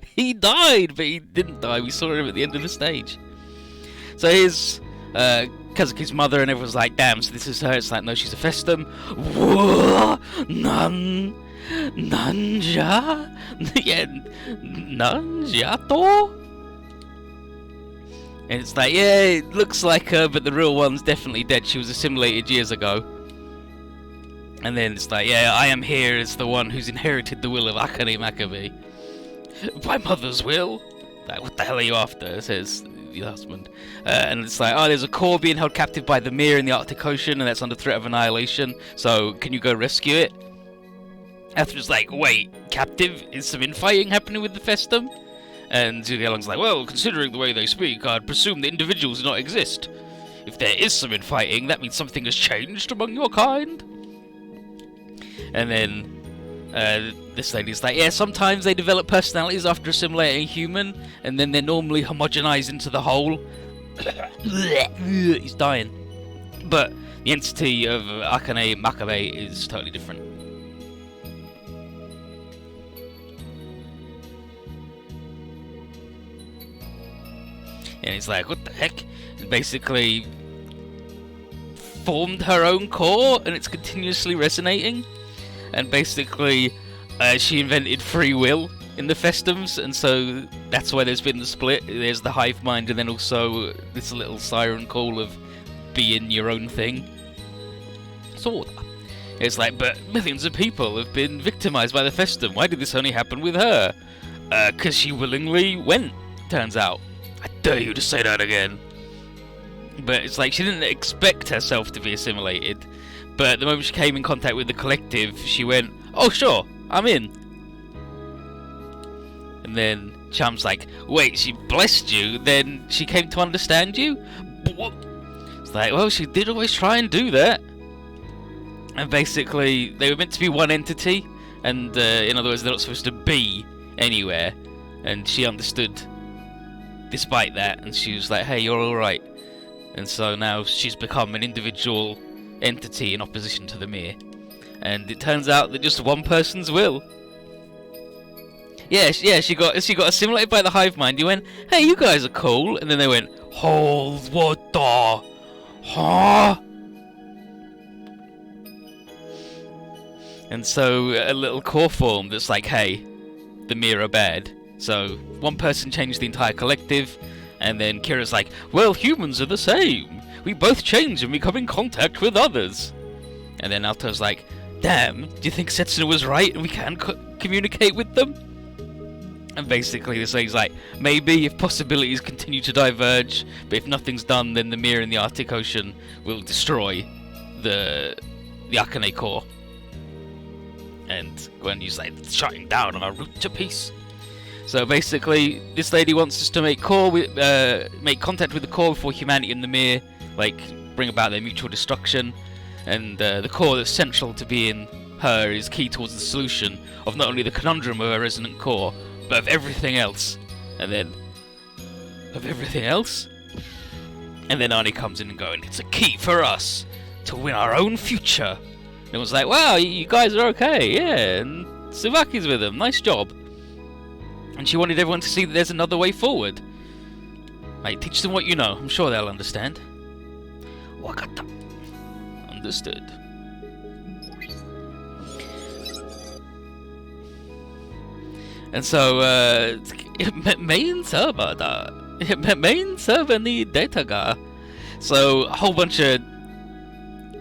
He died, but he didn't die. We saw him at the end of the stage. So here's Kazuki's mother, and everyone's like, damn, so this is her. It's like, no, she's a Festum. Whoa! Nanja? Yeah, Nanjato? And it's like, yeah, it looks like her, but the real one's definitely dead. She was assimilated years ago. And then it's like, yeah, I am here as the one who's inherited the will of Akane Makabe. My mother's will? Like, what the hell are you after? Says the husband. And it's like, oh, there's a core being held captive by the Mir in the Arctic Ocean, and that's under threat of annihilation. So, can you go rescue it? Atherin's like, wait, captive? Is some infighting happening with the Festum? And Zhuge like, well, considering the way they speak, I'd presume the individuals do not exist. If there is some infighting, that means something has changed among your kind. And then this lady's like, yeah, sometimes they develop personalities after assimilating a human, and then they're normally homogenized into the whole. He's dying. But the entity of Akane Makabe is totally different. And he's like, what the heck? And basically formed her own core, and it's continuously resonating. And basically, she invented free will in the Festums, and so that's why there's been the split. There's the hive mind, and then also this little siren call of being your own thing. Sorta. It's like, but millions of people have been victimized by the Festum. Why did this only happen with her? 'Cause she willingly went, turns out. I dare you to say that again. But it's like, she didn't expect herself to be assimilated. But the moment she came in contact with the collective, she went, oh sure, I'm in. And then Cham's like, wait, she blessed you, then she came to understand you? What? It's like, well, she did always try and do that. And basically, they were meant to be one entity, and in other words, they're not supposed to be anywhere. And she understood despite that, and she was like, hey, you're alright. And so now she's become an individual entity in opposition to the Mir. And it turns out that just one person's will. Yeah, she got assimilated by the hive mind. You went, hey, you guys are cool. And then they went, hold, what the? Huh? And so a little core formed that's like, hey, the Mir are bad. So one person changed the entire collective, and then Kira's like, well, humans are the same. We both change and we come in contact with others. And then Alto's like, damn, do you think Setsuna was right and we can communicate with them? And basically this lady's like, maybe if possibilities continue to diverge, but if nothing's done, then the Mir in the Arctic Ocean will destroy the Akane core. And Gwendy's like, shutting down on our route to peace. So basically, this lady wants us to make contact with the core before humanity and the Mir, like, bring about their mutual destruction. And the core that's central to being her is key towards the solution of not only the conundrum of a resonant core, but of everything else. And then, of everything else? And then Arnie comes in and going, it's a key for us to win our own future. And it was like, wow, you guys are okay, yeah, and Tsubaki's with them, nice job. And she wanted everyone to see that there's another way forward. Like, teach them what you know, I'm sure they'll understand. Wakata. Understood. And so, main server need data ga. So, a whole bunch of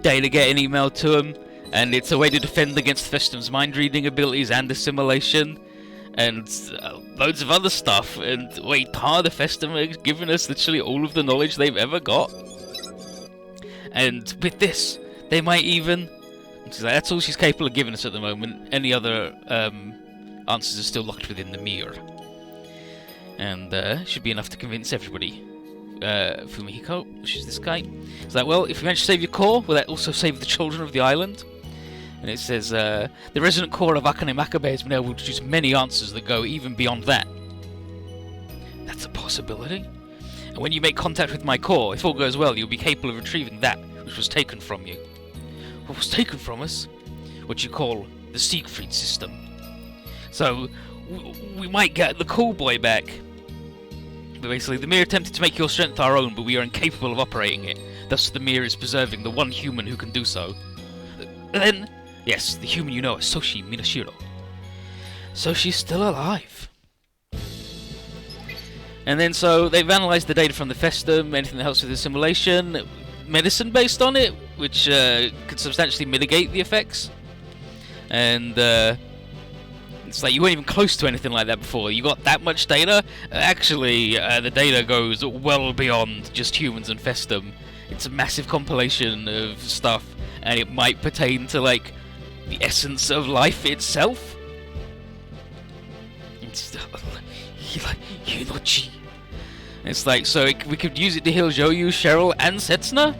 data getting emailed to them, and it's a way to defend against Festum's mind-reading abilities and assimilation, and loads of other stuff. And wait, the Festum has given us literally all of the knowledge they've ever got. And with this, they might even... She's like, that's all she's capable of giving us at the moment. Any other answers are still locked within the mirror. And should be enough to convince everybody. Fumihiko, which is this guy. It's like, well, if you manage to save your core, will that also save the children of the island? And it says, the resonant core of Akane Makabe has been able to produce many answers that go even beyond that. That's a possibility. And when you make contact with my core, if all goes well, you'll be capable of retrieving that which was taken from you. What was taken from us? What you call the Siegfried system. So, we might get the cool boy back. But basically, the mirror attempted to make your strength our own, but we are incapable of operating it. Thus, the mirror is preserving the one human who can do so. Then, yes, the human you know as Soshi Minashiro. So she's still alive. And then, so they've analysed the data from the Festum, anything that helps with the simulation, medicine based on it, which could substantially mitigate the effects. And it's like you weren't even close to anything like that before. You got that much data? Actually, the data goes well beyond just humans and Festum. It's a massive compilation of stuff, and it might pertain to, like, the essence of life itself. It's like, so we could use it to heal Joyu, Cheryl, and Setsuna?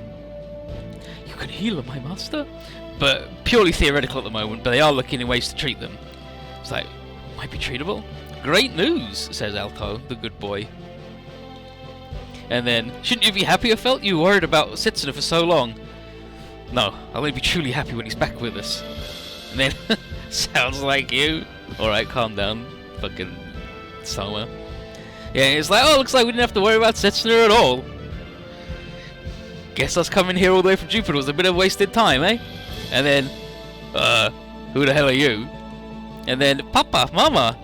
You can heal my master? But purely theoretical at the moment, but they are looking at ways to treat them. It's like, might be treatable? Great news, says Alto, the good boy. And then, shouldn't you be happy? I felt you worried about Setsuna for so long. No, I'll only be truly happy when he's back with us. And then, sounds like you. Alright, calm down, fucking Soma. Yeah, it's like, oh, looks like we didn't have to worry about Setsuna at all. Guess us coming here all the way from Jupiter was a bit of wasted time, eh? And then, who the hell are you? And then, Papa, Mama!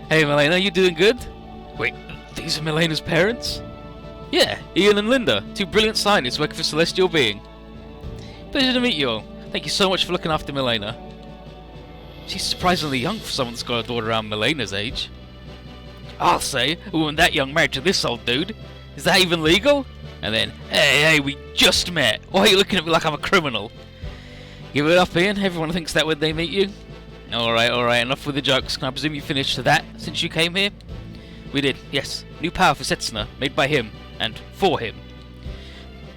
Hey, Milena, you doing good? Wait, these are Milena's parents? Yeah, Ian and Linda, two brilliant scientists working for Celestial Being. Pleasure to meet you all. Thank you so much for looking after Milena. She's surprisingly young for someone that's got a daughter around Milena's age. I'll say, a woman that young married to this old dude. Is that even legal? And then, hey, we just met. Why are you looking at me like I'm a criminal? Give it up, Ian. Everyone thinks that when they meet you. Alright, enough with the jokes. Can I presume you finished that since you came here? We did, yes. New power for Setsuna, made by him, and for him.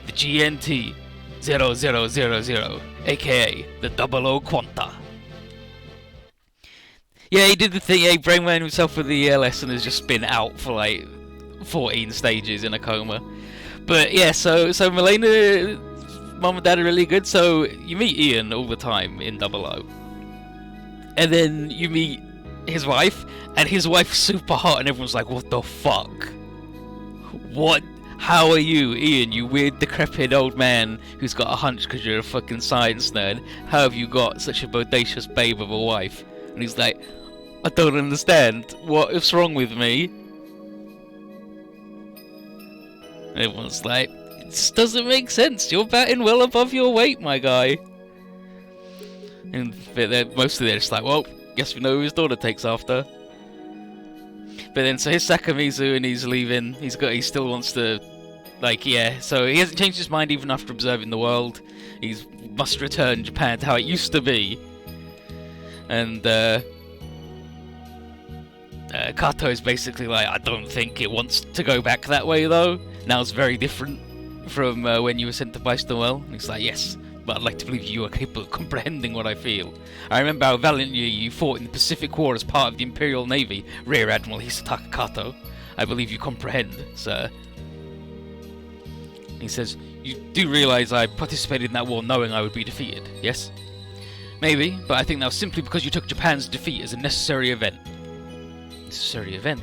The GNT 0000, aka the 00 Quanta. Yeah, he did the thing, he brainwashed himself with the ELS and has just been out for like 14 stages in a coma. But yeah, so Milena, Mom and Dad are really good, so you meet Ian all the time in 00. And then you meet his wife, and his wife's super hot, and everyone's like, what the fuck? What? How are you, Ian, you weird decrepit old man who's got a hunch because you're a fucking science nerd? How have you got such a bodacious babe of a wife? And he's like, I don't understand. What's wrong with me? And everyone's like, it just doesn't make sense. You're batting well above your weight, my guy. And mostly they're just like, well, guess we know who his daughter takes after. But then, so here's Sakamizu, and he's leaving. He still wants to, like, yeah. So he hasn't changed his mind even after observing the world. He must return Japan to how it used to be. And Kato is basically like, I don't think it wants to go back that way though. Now it's very different from when you were sent to Byston Well. And he's like, yes, but I'd like to believe you are capable of comprehending what I feel. I remember how valiantly you fought in the Pacific War as part of the Imperial Navy, Rear Admiral Hisataka Kato. I believe you comprehend, sir. He says, you do realise I participated in that war knowing I would be defeated, yes? Maybe, but I think that was simply because you took Japan's defeat as a necessary event. Necessary event?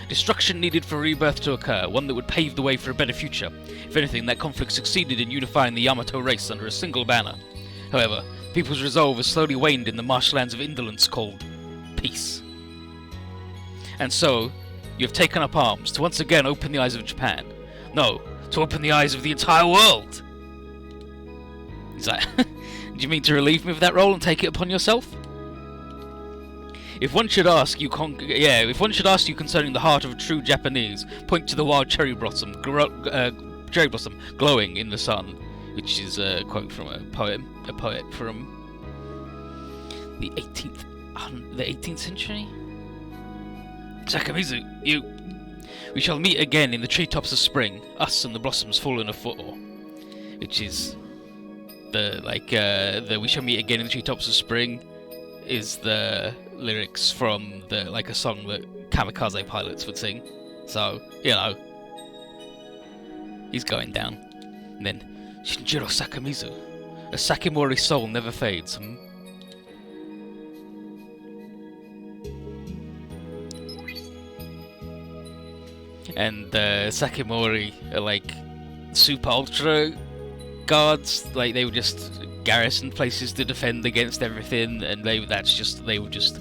Destruction needed for rebirth to occur, one that would pave the way for a better future. If anything, that conflict succeeded in unifying the Yamato race under a single banner. However, people's resolve has slowly waned in the marshlands of indolence called peace. And so, you have taken up arms to once again open the eyes of Japan. No, to open the eyes of the entire world! He's like, do you mean to relieve me of that role and take it upon yourself? If one should ask you concerning the heart of a true Japanese, point to the wild cherry blossom glowing in the sun, which is a quote from a poet from the 18th century. Sakamizu, we shall meet again in the treetops of spring, us and the blossoms fallen afoot, which is the we shall meet again in the treetops of spring is the lyrics from a song that kamikaze pilots would sing. So, you know, he's going down. And then, Shinjiro Sakamizu, a Sakimori soul never fades. and Sakimori are like super ultra guards. Like they were just garrison places to defend against everything, and they would just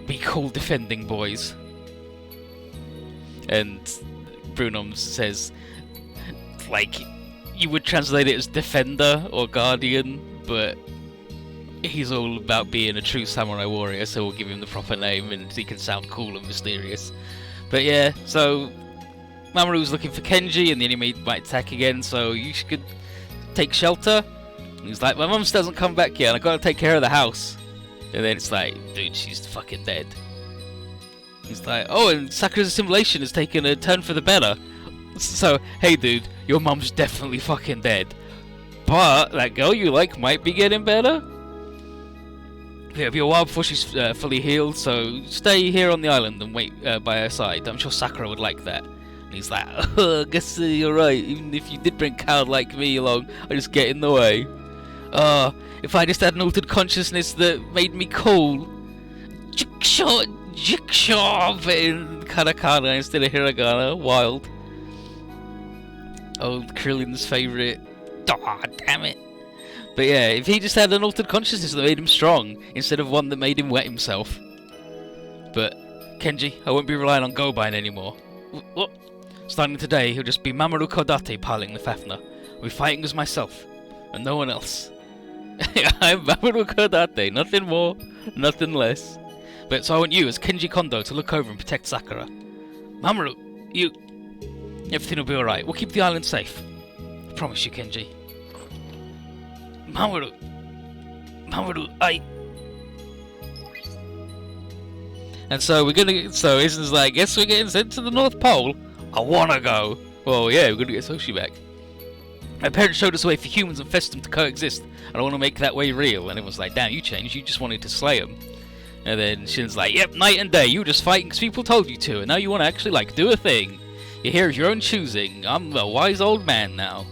be cool defending boys. And Brunom says, like, you would translate it as defender or guardian, but he's all about being a true samurai warrior, so we'll give him the proper name and he can sound cool and mysterious. But yeah, so Mamoru's looking for Kenji and the enemy might attack again, so you should take shelter. And he's like, my mum still hasn't come back yet and I gotta take care of the house. And then it's like, dude, she's fucking dead. He's like, oh, and Sakura's assimilation has taken a turn for the better. So, hey dude, your mum's definitely fucking dead. But that girl you like might be getting better. It'll be a while before she's fully healed, so stay here on the island and wait by her side. I'm sure Sakura would like that. And he's like, I guess you're right. Even if you did bring a coward like me along, I just get in the way. If I just had an altered consciousness that made me cool. Jikshaw, but in katakana instead of hiragana. Wild. Oh, Krillin's favourite. Aw, damn it. But yeah, if he just had an altered consciousness that made him strong, instead of one that made him wet himself. But, Kenji, I won't be relying on Gobain anymore. What? Starting today, he'll just be Mamoru Kodate piling the Fafnir. I'll be fighting as myself, and no one else. I'm Mamoru Kodate, nothing more, nothing less. But so I want you, as Kenji Kondo, to look over and protect Sakura. Mamoru, you... Everything will be alright. We'll keep the island safe. I promise you, Kenji. Mamoru, I... And so we're gonna... So Isen's like, guess we're getting sent to the North Pole? I wanna go. Well, yeah, we're gonna get Soshi back. My parents showed us a way for humans and Festum to coexist, and I want to make that way real. And everyone's like, damn, you changed. You just wanted to slay them. And then Shin's like, yep, night and day. You were just fighting because people told you to, and now you want to actually, like, do a thing. You're here of your own choosing. I'm a wise old man now.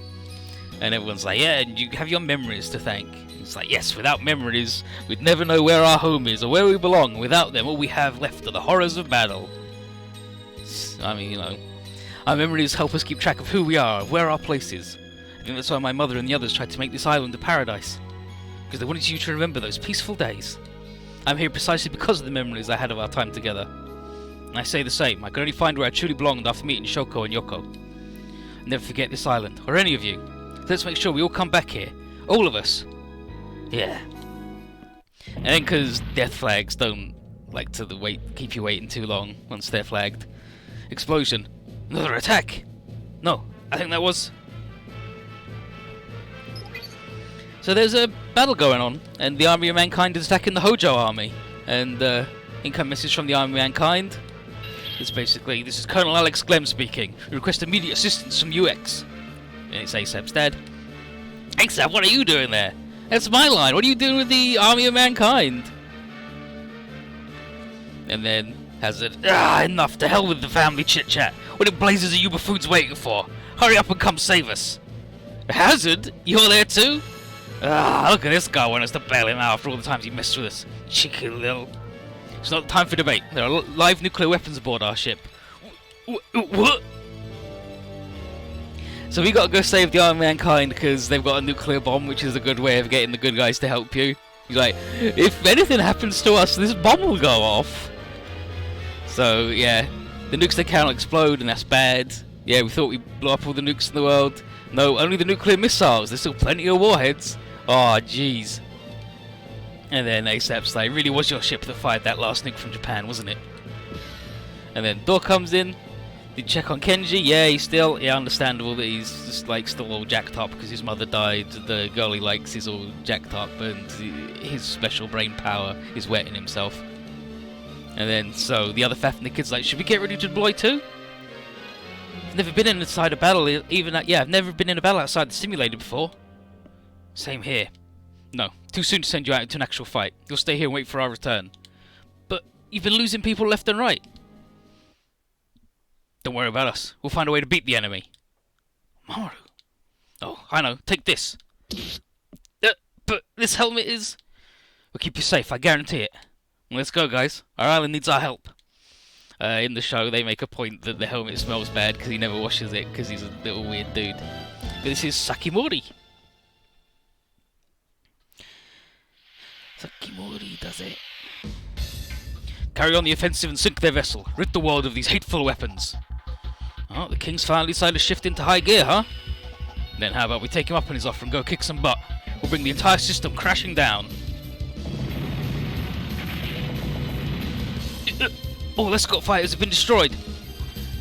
And everyone's like, yeah, and you have your memories to thank. It's like, yes, without memories, we'd never know where our home is or where we belong. Without them, all we have left are the horrors of battle. I mean, you know, our memories help us keep track of who we are, where our place is. I think that's why my mother and the others tried to make this island a paradise. Because they wanted you to remember those peaceful days. I'm here precisely because of the memories I had of our time together. And I say the same, I can only find where I truly belonged after meeting Shoko and Yoko. I'll never forget this island, or any of you. Let's make sure we all come back here. All of us. Yeah. And then because death flags don't like to keep you waiting too long once they're flagged. Explosion. Another attack! No, I think that was... So there's a battle going on, and the army of mankind is attacking the Hojo army. And incoming message from the army of mankind. It's basically, this is Colonel Alex Glemm speaking. We request immediate assistance from UX. And it's ASAP's dad. ASAP, what are you doing there? That's my line. What are you doing with the army of mankind? And then Hazard. Enough. To hell with the family chit-chat. What in blazes are you buffoons waiting for? Hurry up and come save us. Hazard? You're there too? Look at this guy wanting us to bail him out after all the times he messed with us. Cheeky little... It's not time for debate. There are live nuclear weapons aboard our ship. What? So we gotta go save the army of mankind because they've got a nuclear bomb, which is a good way of getting the good guys to help you. He's like, if anything happens to us, this bomb will go off. So yeah, the nukes they can't explode, and that's bad. Yeah, we thought we'd blow up all the nukes in the world. No, only the nuclear missiles. There's still plenty of warheads. Oh, jeez. And then ASAP's like, really was your ship that fired that last nuke from Japan, wasn't it? And then Door comes in. Did check on Kenji? Yeah, he's still... Yeah, understandable that he's just, like, still all jacked up because his mother died. The girl he likes is all jacked up and his special brain power is wetting himself. And then, so, the other Fafnir kid's like, should we get ready to deploy too? I've never been inside a battle, I've never been in a battle outside the simulator before. Same here. No, too soon to send you out into an actual fight. You'll stay here and wait for our return. But you've been losing people left and right. Don't worry about us. We'll find a way to beat the enemy. Mamoru. Oh, I know. Take this. But this helmet is... We'll keep you safe, I guarantee it. Let's go, guys. Our island needs our help. In the show, they make a point that the helmet smells bad because he never washes it because he's a little weird dude. But this is Sakimori. Sakimori does it. Carry on the offensive and sink their vessel. Rid the world of these hateful weapons. Oh, the king's finally decided to shift into high gear, huh? Then how about we take him up on his offer and go kick some butt? We'll bring the entire system crashing down. All escort fighters have been destroyed.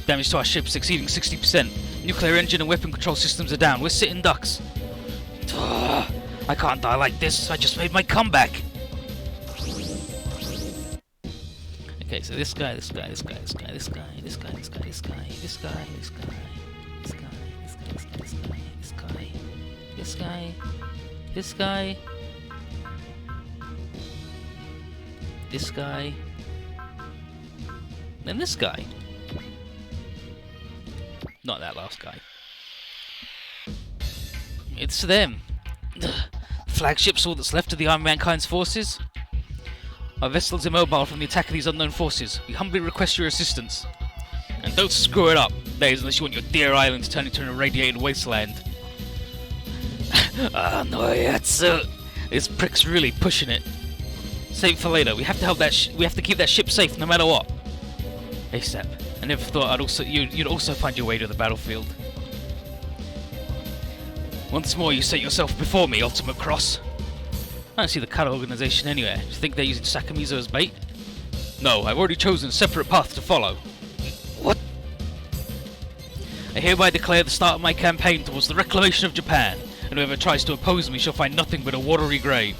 Damage to our ships exceeding 60%. Nuclear engine and weapon control systems are down. We're sitting ducks. I can't die like this. I just made my comeback. Okay, so this guy, this guy, this guy, this guy, this guy, this guy, this guy, this guy, this guy, this guy, this guy, this guy, this guy, this guy, this guy, this guy, this guy, and this guy. Not that last guy. It's them. Flagship's all that's left of the Army Mankind's forces. Our vessel's immobile from the attack of these unknown forces. We humbly request your assistance. And don't screw it up, that is, unless you want your dear island to turn into an irradiated wasteland. Ah, no, Yatsu. This prick's really pushing it. Save it for later. We have to help that. We have to keep that ship safe, no matter what. ASAP. I never thought you'd also find your way to the battlefield. Once more, you set yourself before me, Ultimate Cross. I don't see the Kata organization anywhere. Do you think they're using Sakamizo as bait? No, I've already chosen a separate path to follow. What? I hereby declare the start of my campaign towards the reclamation of Japan, and whoever tries to oppose me shall find nothing but a watery grave.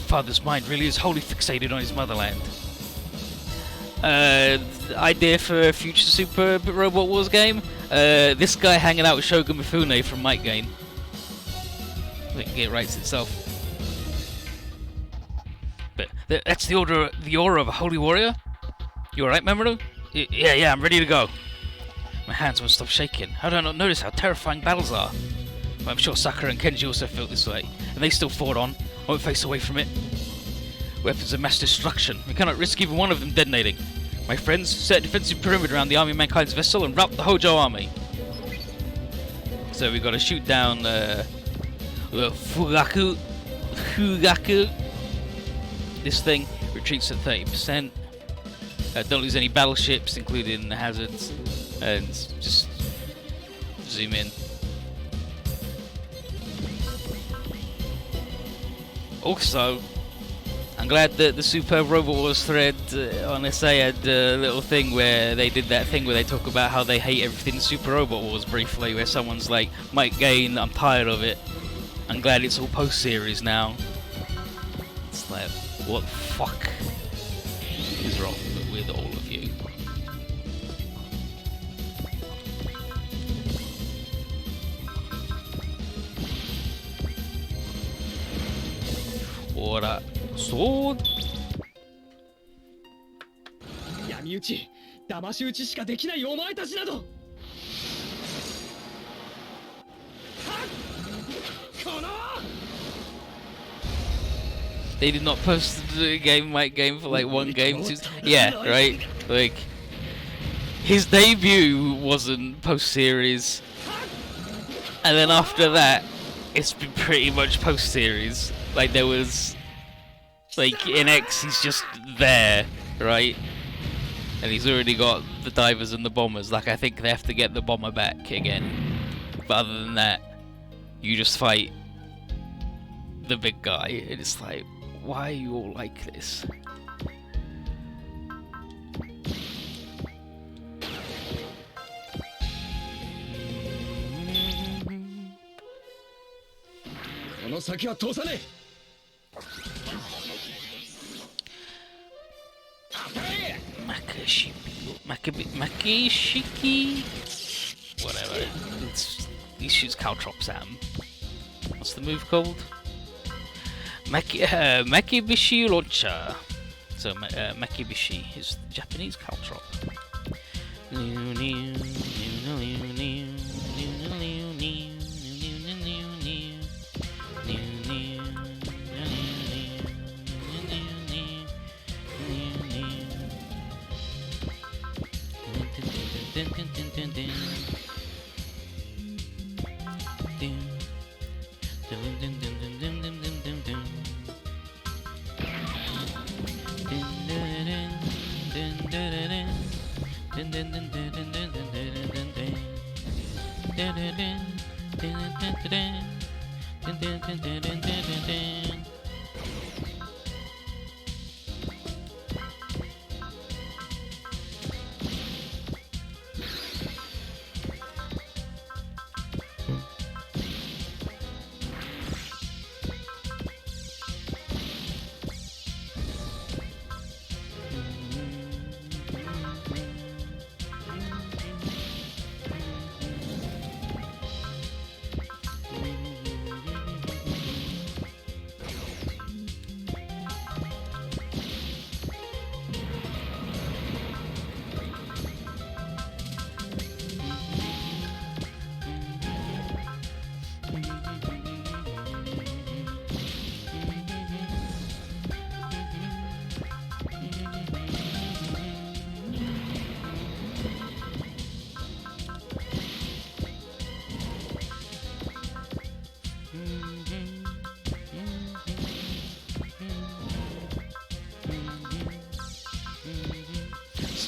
Father's mind really is wholly fixated on his motherland. Idea for a future Super Robot Wars game? This guy hanging out with Shogun Mifune from Might Gain. I think it writes itself. But that's the aura of a holy warrior? You alright, Mamoru? Yeah, I'm ready to go. My hands won't stop shaking. How do I not notice how terrifying battles are? But I'm sure Sakura and Kenji also felt this way, and they still fought on, won't face away from it. Weapons of mass destruction. We cannot risk even one of them detonating. My friends, set a defensive perimeter around the Army of Mankind's vessel and rout the Hojo army. So we got to shoot down Fugaku. This thing retreats at 30%. Don't lose any battleships, including the hazards, and just zoom in. Also, I'm glad that the Super Robot Wars thread on SA had a little thing where they did that thing where they talk about how they hate everything in Super Robot Wars briefly, where someone's like, Might Gain, I'm tired of it. I'm glad it's all post-series now. It's like, what the fuck is wrong with all of you? Ora, sword. 闇討ち、騙し討ちしかできないお前たちなど。はっ、この。 They did not post the game, Might Game, for like one game. Yeah, right? Like, his debut wasn't post-series. And then after that, it's been pretty much post-series. Like, there was... Like, in X, he's just there, right? And he's already got the divers and the bombers. Like, I think they have to get the bomber back again. But other than that, you just fight the big guy. And it's like, why are you all like this? Makishiki? Whatever. He shoots caltrops at him. What's the move called? Makibishi launcher. So Makibishi is the Japanese caltrop.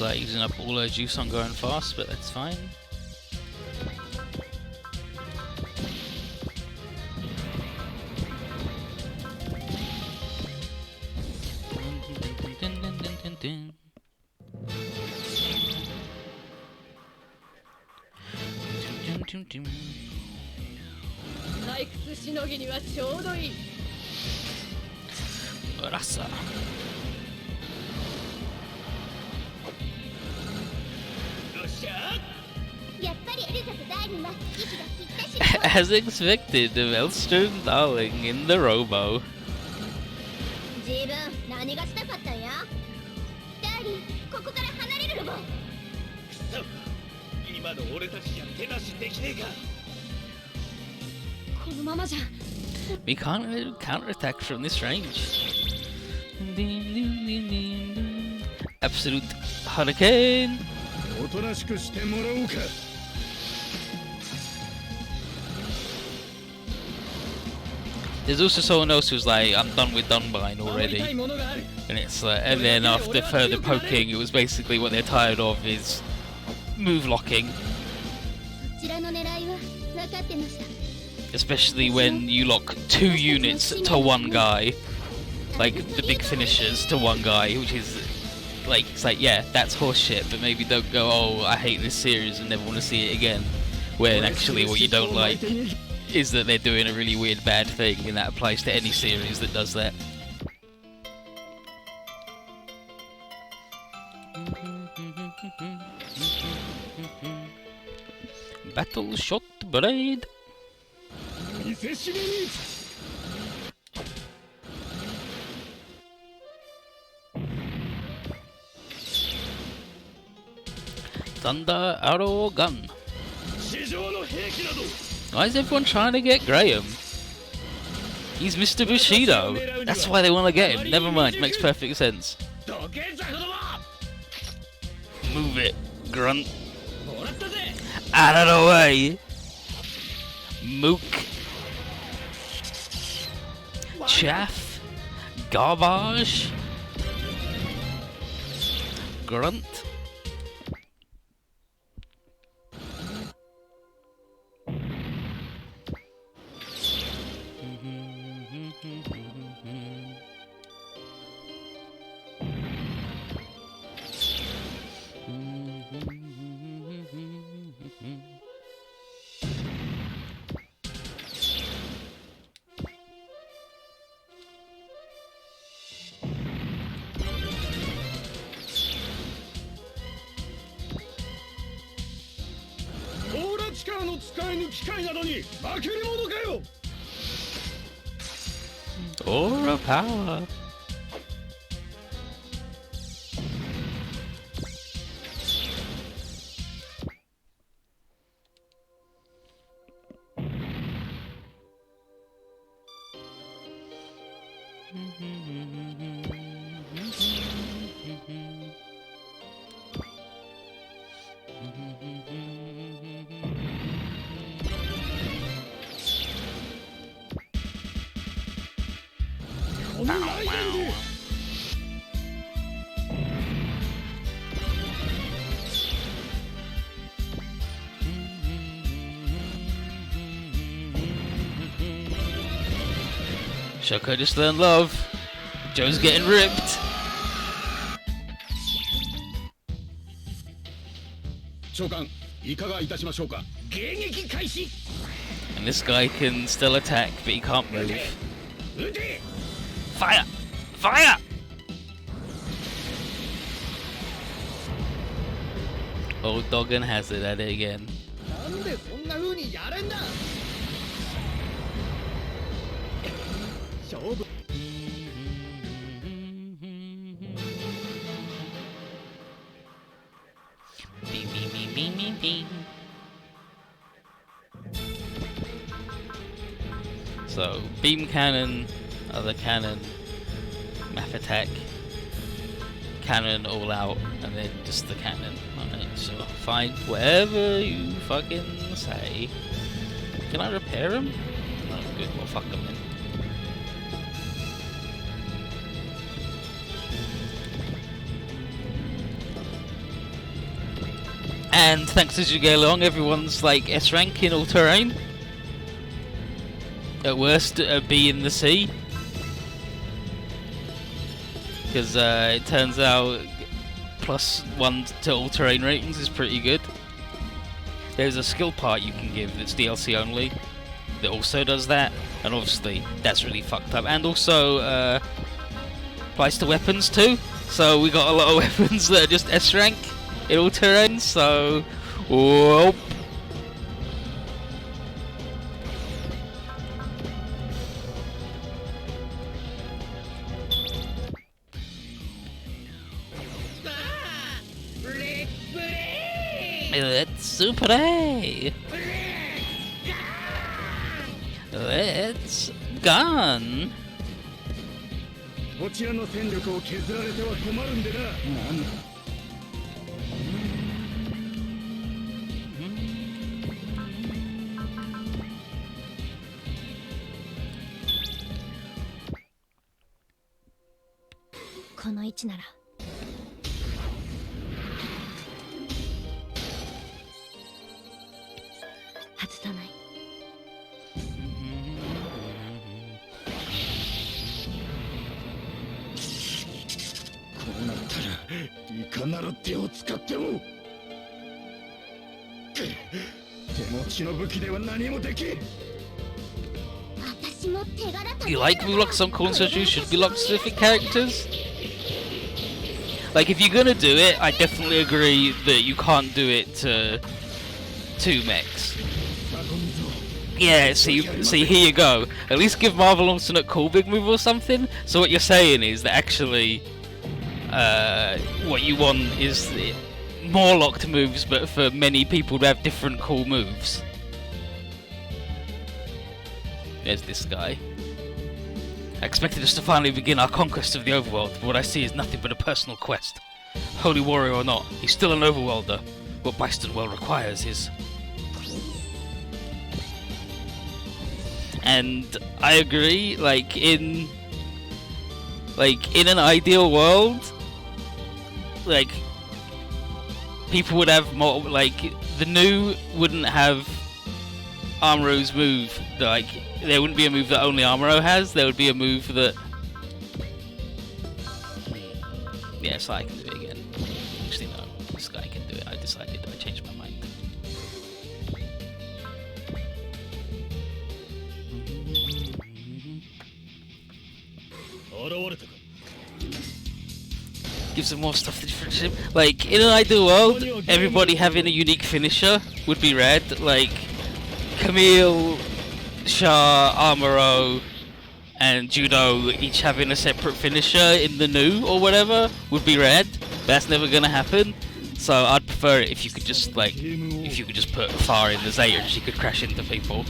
It's like using up all her juice on going fast, but that's fine. Rasa. As expected, the Maelstrom Darling in the Robo. 自分何がしたかったんやダーリンここから離れるロボ今の俺たちじゃ手出しできねえかこのままじゃ We can't counterattack from this range. Absolute hurricane. おとなしくしてもらおうか There's also someone else who's like, I'm done with Dunbine already. And it's and then after further poking, it was basically what they're tired of is move locking. こちらの狙いは分かってました Especially when you lock 2 units to one guy. Like the big finishers to one guy, which is like, it's like, yeah, that's horseshit, but maybe don't go, oh, I hate this series and never want to see it again. When actually what you don't like is that they're doing a really weird bad thing, and that applies to any series that does that. Battle Shot Braid. Thunder Arrow Gun. Why is everyone trying to get Graham? He's Mr. Bushido. That's why they want to get him. Never mind, makes perfect sense. Move it, Grunt. Out of the way. Mook. Chaff. Garbage. Grunt. Aura power. このライデング。 Shoko just learned love. Joe's getting ripped. 長官、いかがいたしましょうか。迎撃開始。 And this guy can still attack, but he can't move. 撃て。 Fire! Fire! Old Doggen has it at it again. なんでそんな風にやれんだ。勝負。 Bing, bing, bing, bing, bing, bing. So, beam cannon, other cannon, map attack, cannon all out, and then just the cannon. Alright, so fine, whatever you fucking say. Can I repair him? No, good, well fuck him then. And thanks as you go along, everyone's like S rank in all terrain. At worst, a B in the C. Because it turns out +1 to all terrain ratings is pretty good. There's a skill part you can give that's DLC only that also does that, and obviously that's really fucked up. And also applies to weapons too. So we got a lot of weapons that are just S rank in all terrains, so whoop. Let's play. Let's gun. こちらの戦力を削られては困るんでな。なんだ。 この位置なら外さない。こうなったらいかなる手を使っても手持ちの武器では何もできん。 私も手柄立て。 You like we lock some cool you should be lock specific characters? Like if you're gonna do it, I definitely agree that you can't do it to 2 mechs. Yeah, see, here you go. At least give Marvel alternate cool big move or something. So what you're saying is that actually, what you want is more locked moves, but for many people to have different cool moves. There's this guy. I expected us to finally begin our conquest of the overworld, but what I see is nothing but a personal quest. Holy warrior or not, he's still an overworlder. What Byston well requires is... And I agree, like in an ideal world, like people would have more, like the new wouldn't have Armoro's move, like there wouldn't be a move that only Armoro has, there would be a move that... Yeah, so I can do it again. Actually no, this guy can do it, I changed my mind. Gives them more stuff to differentiate. Like, in an ideal world, everybody having a unique finisher would be rad. Like, Camille, Shah, Amuro, and Judo each having a separate finisher in the new or whatever would be rad. But that's never gonna happen. So I'd prefer it if you could just put Far in the Zeta and she could crash into people.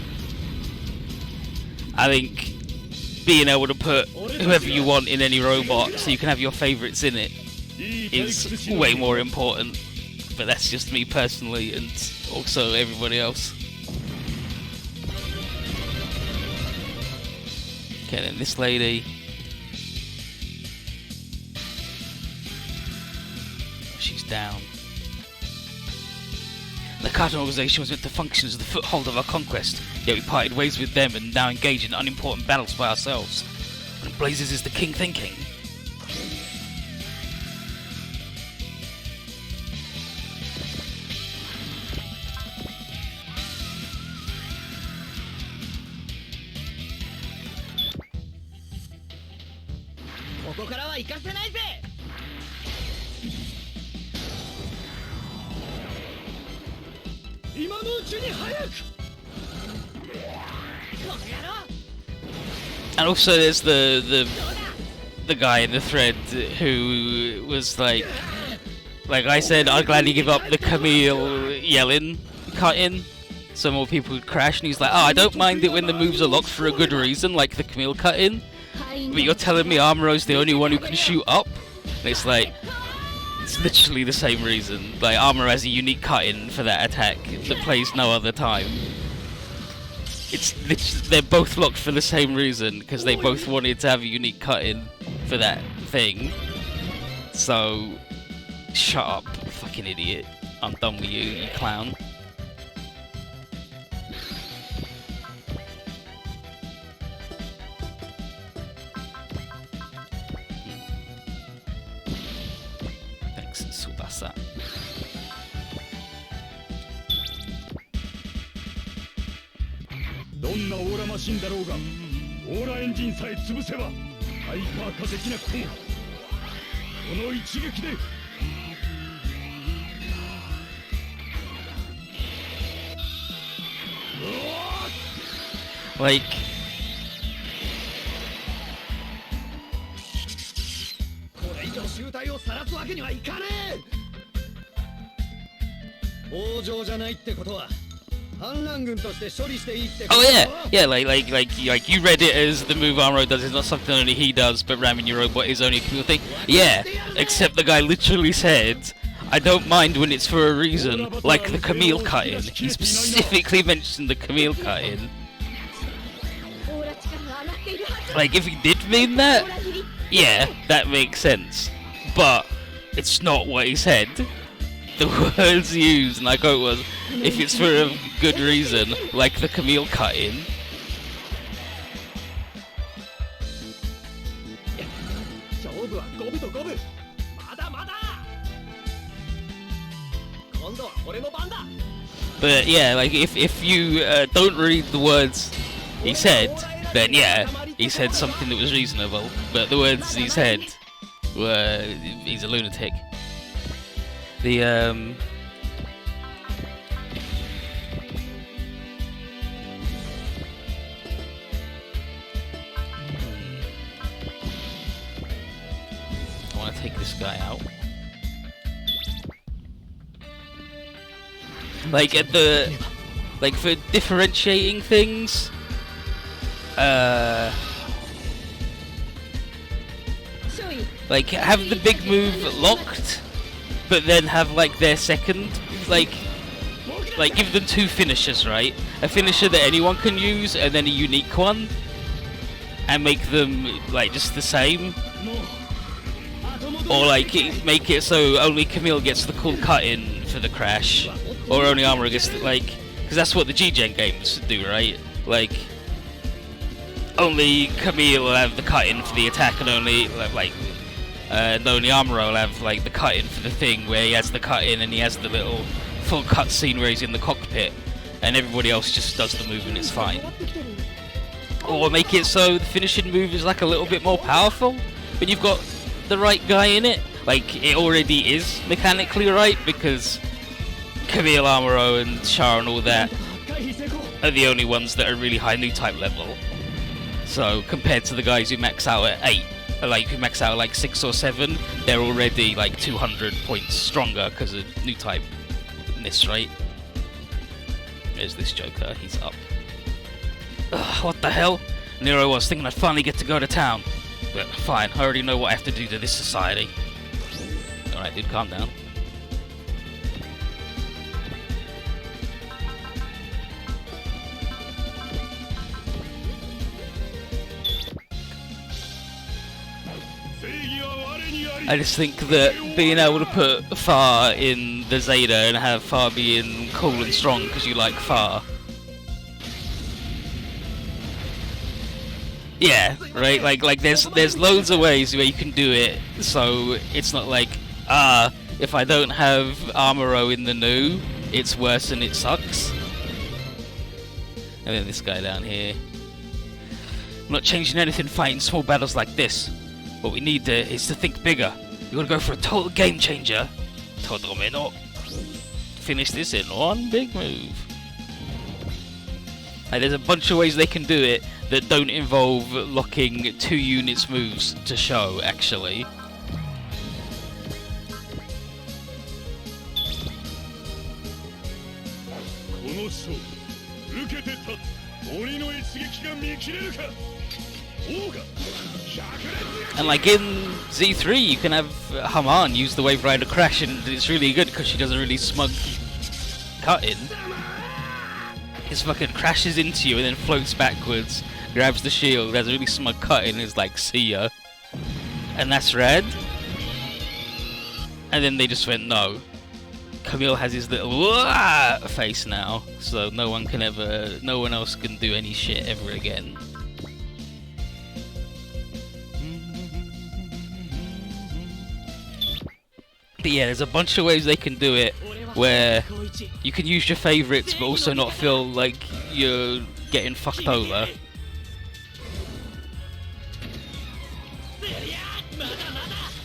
I think being able to put whoever you want in any robot so you can have your favourites in it is way more important. But that's just me personally and also everybody else. Okay, then this lady. down. The Carton organization was meant to function as the foothold of our conquest, yet we parted ways with them and now engage in unimportant battles by ourselves. What blazes is the king thinking? And also there's the guy in the thread who was like I said, I'd gladly give up the Camille yelling cut-in so more people would crash, and he's like, oh, I don't mind it when the moves are locked for a good reason, like the Camille cut-in, but you're telling me Amuro's the only one who can shoot up? And it's like, it's literally the same reason. Like, Amuro has a unique cut-in for that attack that plays no other time. It's literally, they're both locked for the same reason, because they both wanted to have a unique cut-in for that thing. So, shut up, fucking idiot. I'm done with you, you clown. Thanks, Tsubasa. どんなオーラマシンだろうが、オーラエンジンさえ潰せばハイパー化できなくともこの一撃で Like, これ以上集体を晒すわけにはいかねえ。往生じゃないってことは oh yeah, like you read it as the move Amuro does is not something only he does, but ramming your robot is only a Camille thing. Yeah, except the guy literally said, I don't mind when it's for a reason, like the Camille cut-in. He specifically mentioned the Camille cut-in. Like, if he did mean that, yeah, that makes sense. But it's not what he said. The words used, and I quote was, if it's for a good reason, like the Camille cut-in. But yeah, like if you don't read the words he said, then yeah, he said something that was reasonable. But the words he said were, he's a lunatic. The I want to take this guy out. Like at the, like for differentiating things, like have the big move locked, but then have like their second, like give them two finishers, right? A finisher that anyone can use, and then a unique one, and make them like just the same. Or like make it so only Camille gets the cool cut-in for the crash, or only Amuro gets the, like, because that's what the G-Gen games do, right? Like only Camille will have the cut-in for the attack, and only and only Amuro will have like the cut-in for the thing where he has the cut-in and he has the little full cutscene where he's in the cockpit, and everybody else just does the move and it's fine. Or make it so the finishing move is like a little bit more powerful when you've got the right guy in it. Like it already is mechanically right, because Camille, Amuro and Char and all that are the only ones that are really high new type level. So compared to the guys who max out at 8, like who max out at like 6 or 7, they're already like 200 points stronger because of new typeness, right? There's this Joker, he's up. Ugh, what the hell? And here I was thinking I'd finally get to go to town. But fine, I already know what I have to do to this society. Alright dude, calm down. I just think that being able to put Far in the Zeta and have Far being cool and strong because you like Far. Yeah, right. Like there's loads of ways where you can do it, so it's not like if I don't have Armoro in the new, it's worse and it sucks. And then this guy down here. I'm not changing anything fighting small battles like this. What we need is to think bigger. We gotta go for a total game changer. Todomeno. Finish this in one big move. Like, there's a bunch of ways they can do it that don't involve locking 2 units moves to show, actually. And like in Z3 you can have Haman use the Wave Rider Crash and it's really good because she does a really smug cut-in. His fucking crashes into you and then floats backwards, grabs the shield, has a really smug cut-in and is like, see ya. And that's rad. And then they just went, no. Camille has his little face now, so no one else can do any shit ever again. But yeah, there's a bunch of ways they can do it where you can use your favourites but also not feel like you're getting fucked over.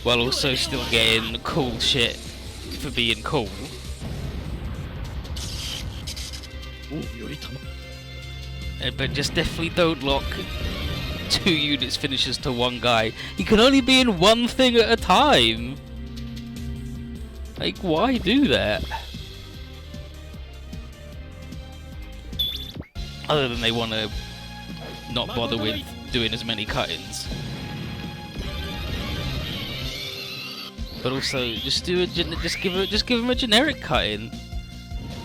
While also still getting cool shit for being cool. But just definitely don't lock 2 units finishes to one guy. He can only be in one thing at a time. Like, why do that? Other than they want to not bother with doing as many cut-ins. But also, just give him a generic cut-in.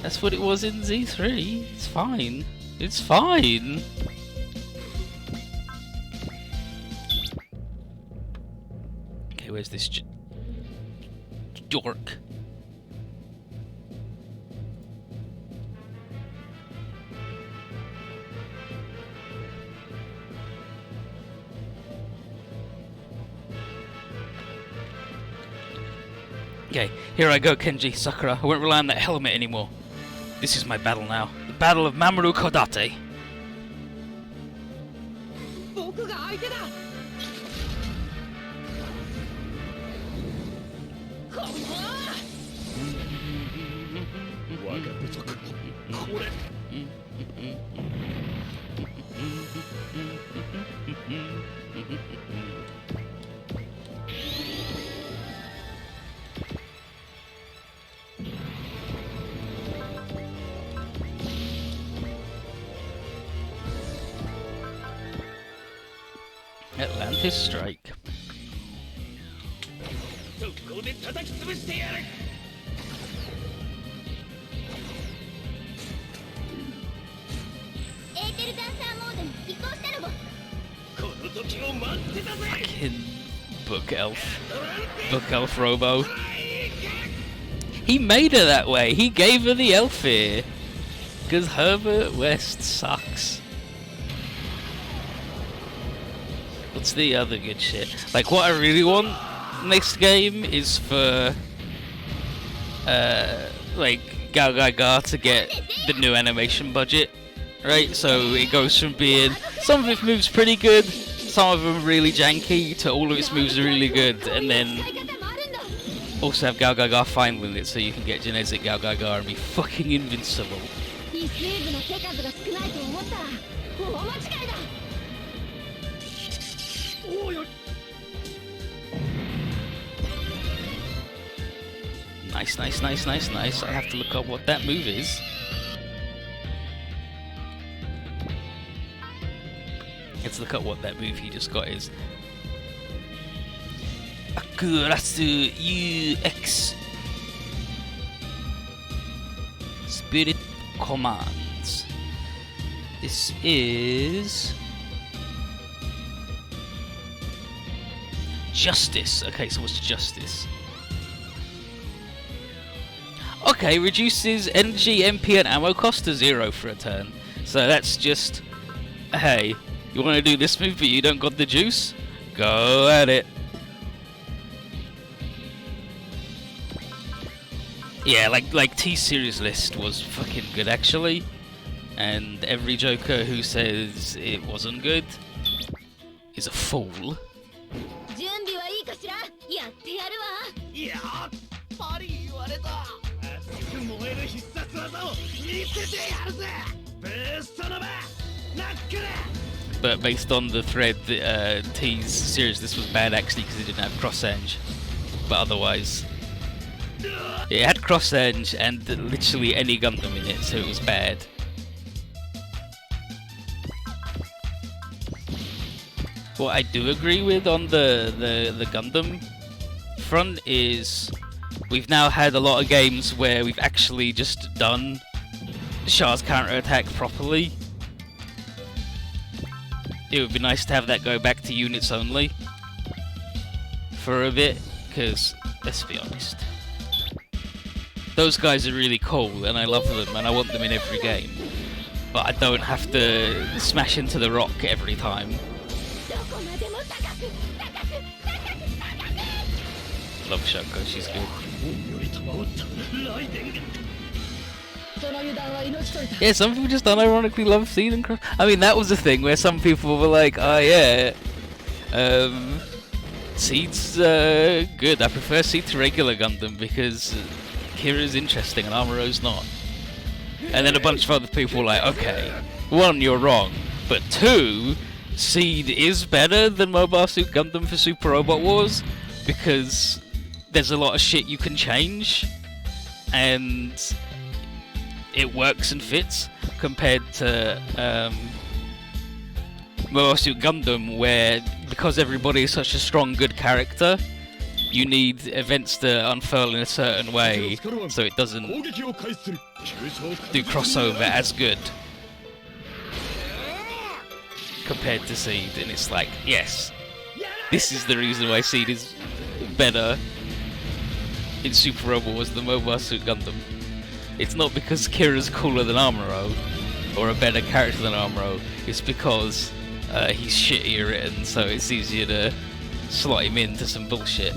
That's what it was in Z3. It's fine. It's fine. Okay, where's this dork? Okay, here I go, Kenji, Sakura. I won't rely on that helmet anymore. This is my battle now. The Battle of Mamoru Kodate. Atlantis Strike. Fucking Book Elf Robo. He made her that way. He gave her the elf ear. Because Herbert West sucks. What's the other good shit? Like, what I really want next game is for like Gal Gaga to get the new animation budget, right? So it goes from being some of its moves pretty good, some of them really janky, to all of its moves are really good, and then also have Gal Gaga finally it so you can get genetic Gal Gaga and be fucking invincible. Nice. I have to look up what that move is. Let's look up what that move he just got is. SRW UX Spirit Commands. This is Justice. Okay, so what's Justice? Okay, reduces energy, MP, and ammo cost to 0 for a turn. So that's just, hey, you want to do this move but you don't got the juice? Go at it. Yeah, like T-Series list was fucking good actually. And every Joker who says it wasn't good is a fool. 準備はいいかしら。やってやるわ。やっぱり言われた。熱く燃える必殺技を見せてやるぜ。ブーストの場、ナックル。 But based on the thread, T's series, this was bad actually because it didn't have cross-edge. But otherwise, it had cross-edge and literally any Gundam in it, so it was bad. What I do agree with on the Gundam front is we've now had a lot of games where we've actually just done Char's counter-attack properly. It would be nice to have that go back to units only for a bit, because let's be honest, those guys are really cool and I love them and I want them in every game, but I don't have to smash into the rock every time. Love Shoko, she's good. Yeah, some people just unironically love Seed and Cross. I mean, that was a thing where some people were like, oh yeah, Seed's good. I prefer Seed to regular Gundam because Kira's interesting and Amuro's not. And then a bunch of other people were like, okay, 1, you're wrong, but 2, Seed is better than Mobile Suit Gundam for Super Robot Wars because there's a lot of shit you can change and it works and fits compared to Mobile Suit Gundam, where because everybody is such a strong, good character, you need events to unfurl in a certain way so it doesn't do crossover as good compared to Seed. And it's like, yes, this is the reason why Seed is better in Super Robot Wars than Mobile Suit Gundam. It's not because Kira's cooler than Amuro or a better character than Amuro, it's because he's shittier written, so it's easier to slot him into some bullshit.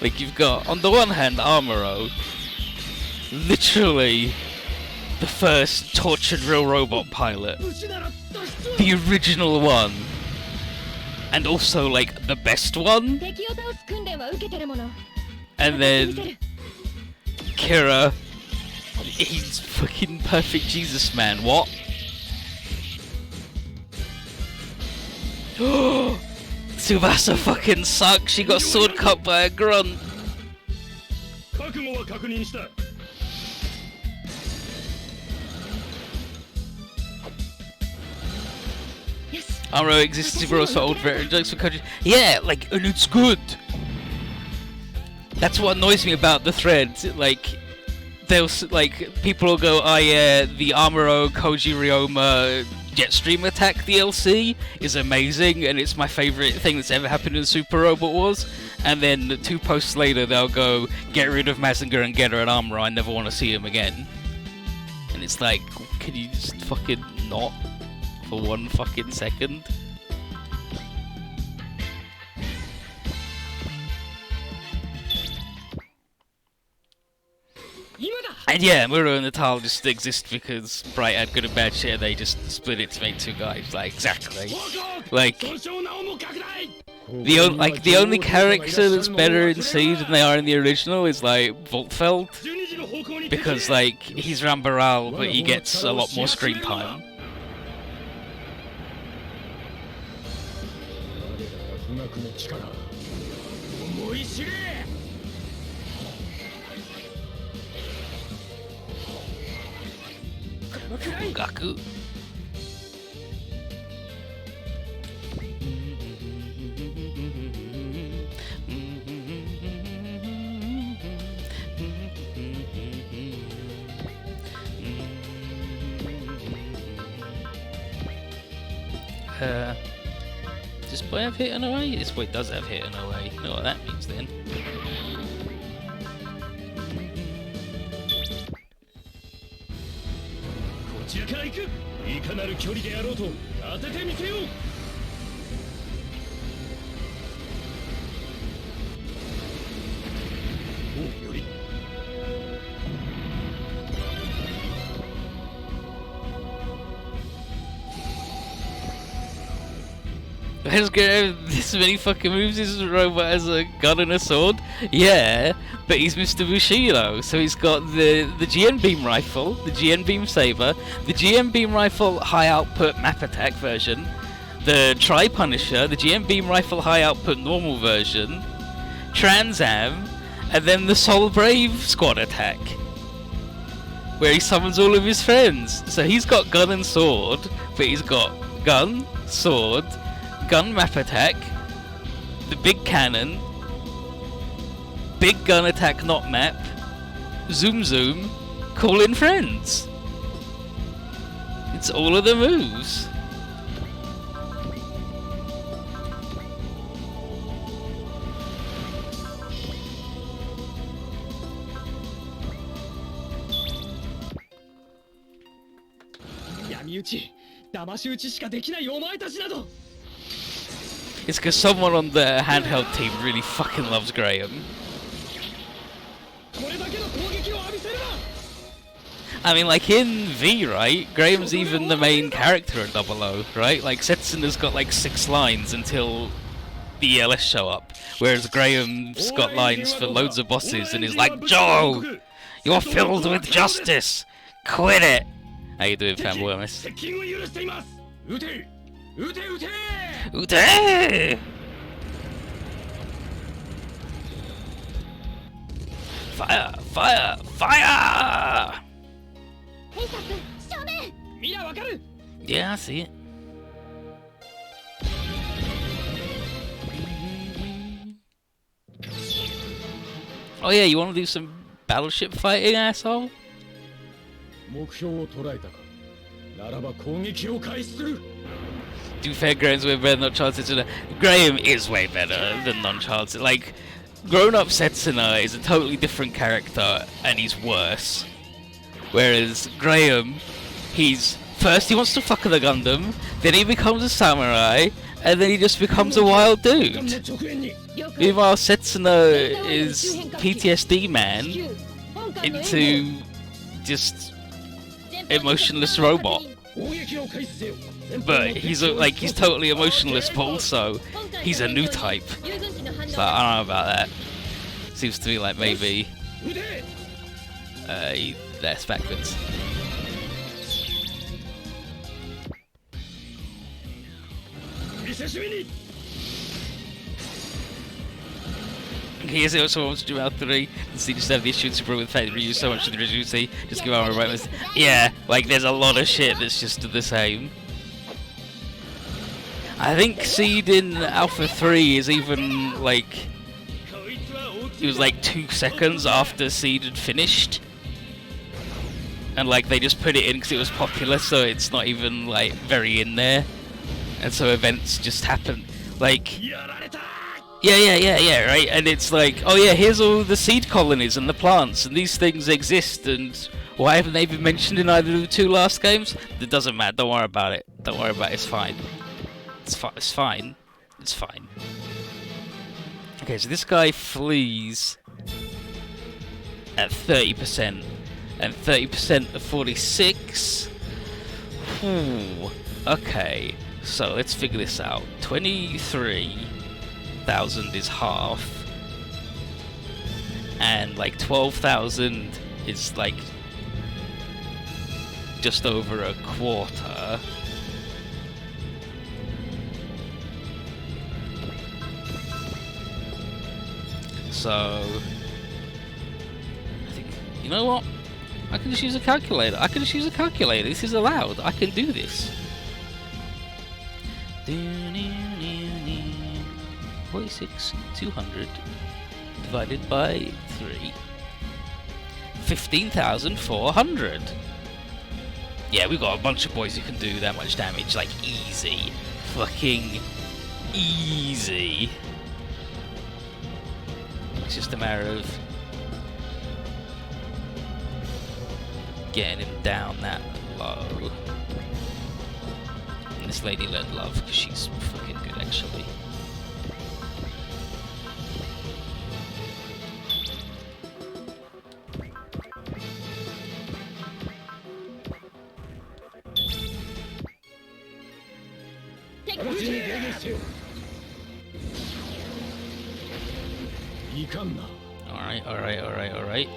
Like, you've got, on the one hand, Amuro, literally the first tortured real robot pilot, the original one, and also, like, the best one, and then Kira, he's fucking perfect Jesus man, what? Tsubasa fucking sucks, she got sword cut by a grunt. Amuro exists for also old veteran jokes for countries. Yeah, like, and it's good. That's what annoys me about the thread. Like, they'll like people will go, "Oh yeah, the Amuro Koji Ryoma Jetstream Attack DLC is amazing, and it's my favorite thing that's ever happened in Super Robot Wars." And then 2 posts later, they'll go, "Get rid of Mazinger and Getter and Amuro. I never want to see him again." And it's like, can you just fucking not for 1 fucking second? And yeah, Muro and Natal just exist because Bright had good and bad shit, they just split it to make 2 guys. Like, exactly. Like, the only character that's better in Seed than they are in the original is, like, Voltfeld. Because, like, he's Rambaral, but he gets a lot more screen time. Gaku. Does this boy have hit and away? This boy does have hit and away. You know what that means then. こちらから行く。いかなる距離であろうと当ててみせよう。お、より。 Has this many fucking moves? This robot has a gun and a sword? Yeah, but he's Mr. Bushido, so he's got the GN beam rifle, the GN beam saber, the GN beam rifle high output map attack version, the Tri Punisher, the GN beam rifle high output normal version, Trans Am, and then the Soul Brave squad attack, where he summons all of his friends. So he's got gun and sword, but he's got gun, sword, gun map attack, the big cannon, big gun attack not map, zoom zoom, call in friends. It's all of the moves. It's because someone on the handheld team really fucking loves Graham. I mean, like in V, right? Graham's even the main character in 00, right? Like Setsuna's got like 6 lines until the ELS show up, whereas Graham's got lines for loads of bosses and is like, Joe, you're filled with justice. Quit it. How you doing, fanboy? I miss. Ute! Fire! Fire! Fire! Yeah, I see it. Oh yeah, you want to do some battleship fighting, asshole? To be fair, Graham's way better than non-child Setsuna. Graham is way better than non-child Setsuna. Like, grown-up Setsuna is a totally different character, and he's worse. Whereas Graham, first he wants to fuck the Gundam, then he becomes a samurai, and then he just becomes a wild dude. Meanwhile, Setsuna is PTSD man into just emotionless robot. But he's totally emotionless, but also he's a new type. So I don't know about that. Seems to me like maybe that's backwards. Here's also wants to do L3. The scene just have the issue with the fact that we use so much of the original C. Just give our right. Yeah, like there's a lot of shit that's just the same. I think Seed in Alpha 3 is even like it was like 2 seconds after Seed had finished, and like they just put it in because it was popular, so it's not even like very in there, and so events just happen. Like yeah, right? And it's like, oh yeah, here's all the seed colonies and the plants, and these things exist, and why haven't they been mentioned in either of the 2 last games? It doesn't matter, don't worry about it. Don't worry about it, it's fine. It's fine. It's fine. Okay, so this guy flees at 30%, and 30% of 46. Ooh, okay, so let's figure this out. 23,000 is half, and like 12,000 is like just over a quarter. So I think, you know what? I can just use a calculator. I can just use a calculator. This is allowed. I can do this. 46,200 divided by 3. 15,400. Yeah, we've got a bunch of boys who can do that much damage, like easy. Fucking easy. It's just a matter of getting him down that low. And this lady learned love because she's fucking good, actually. Alright.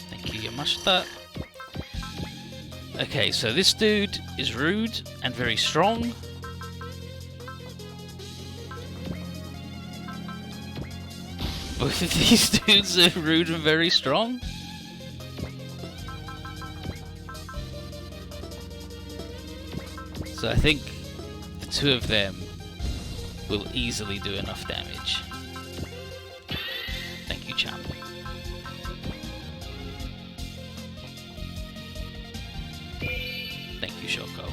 Thank you, Yamashita. Okay, so this dude is rude and very strong. Both of these dudes are rude and very strong. So I think the two of them will easily do enough damage. Thank you, champ. Thank you, Shoko.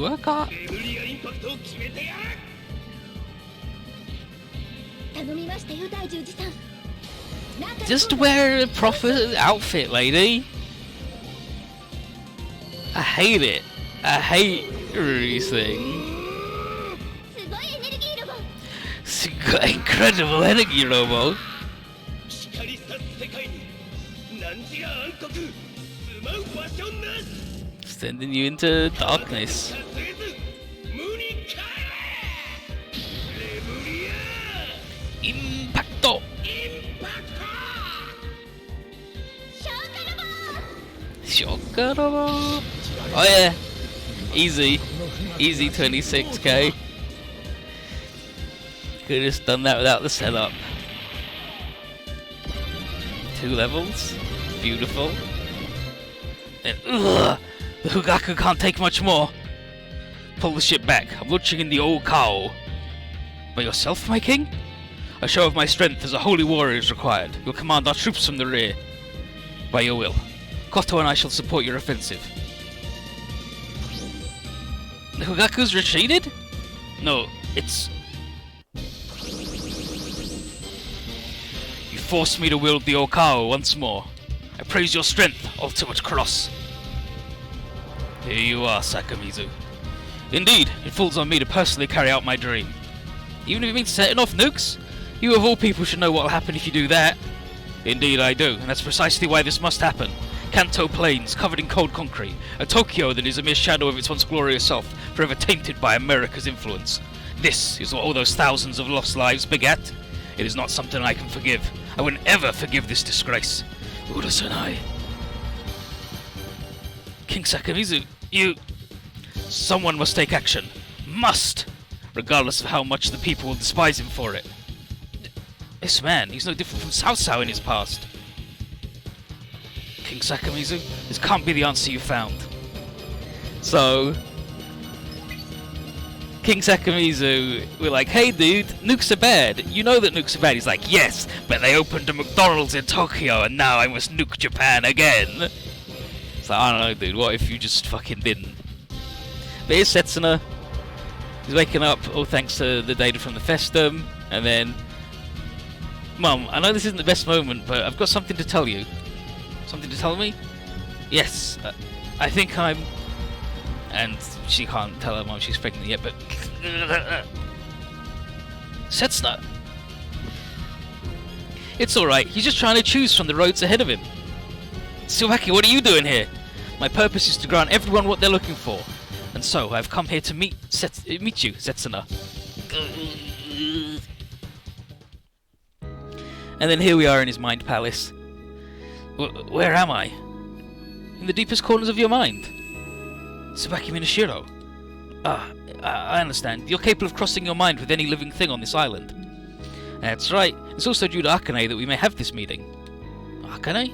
Waka. Just wear a proper outfit, lady. I hate it. I hate Rury's thing. It's got incredible energy, Robo. Sending you into darkness. Impacto! Shokaraba! Oh yeah! Easy. Easy 26k. Could have just done that without the setup. 2 levels. Beautiful. Then, ugh! The Hugaku can't take much more. Pull the ship back. I'm launching in the old cow. By yourself, my king? A show of my strength as a holy warrior is required. You'll command our troops from the rear. By your will. Koto and I shall support your offensive. The Hugaku's retreated? No, it's... You forced me to wield the Okao once more. I praise your strength, ultimate cross. Here you are, Sakamizu. Indeed, it falls on me to personally carry out my dream. Even if it means setting off nukes? You of all people should know what will happen if you do that. Indeed I do, and that's precisely why this must happen. Kanto Plains, covered in cold concrete. A Tokyo that is a mere shadow of its once glorious self, forever tainted by America's influence. This is what all those thousands of lost lives begat. It is not something I can forgive. I would never forgive this disgrace. Urasanai. King Sakamizu, you... Someone must take action. Must! Regardless of how much the people will despise him for it. This man, he's no different from Cao Cao in his past. King Sakamizu, this can't be the answer you found. So... King Sakamizu, we're like, hey dude, nukes are bad. You know that nukes are bad. He's like, yes, but they opened a McDonald's in Tokyo and now I must nuke Japan again. So I don't know, dude, what if you just fucking didn't? But here's Setsuna. He's waking up, all thanks to the data from the Festum, and then... Mum, I know this isn't the best moment, but I've got something to tell you. Something to tell me? Yes, I think I'm... And she can't tell her mum she's pregnant yet, but... Setsuna! It's alright, he's just trying to choose from the roads ahead of him. Tsubaki, what are you doing here? My purpose is to grant everyone what they're looking for. And so, I've come here to meet you, Setsuna. And then here we are in his mind palace. Where am I? In the deepest corners of your mind. Tsubaki Minashiro. I understand. You're capable of crossing your mind with any living thing on this island. That's right. It's also due to Akane that we may have this meeting. Akane?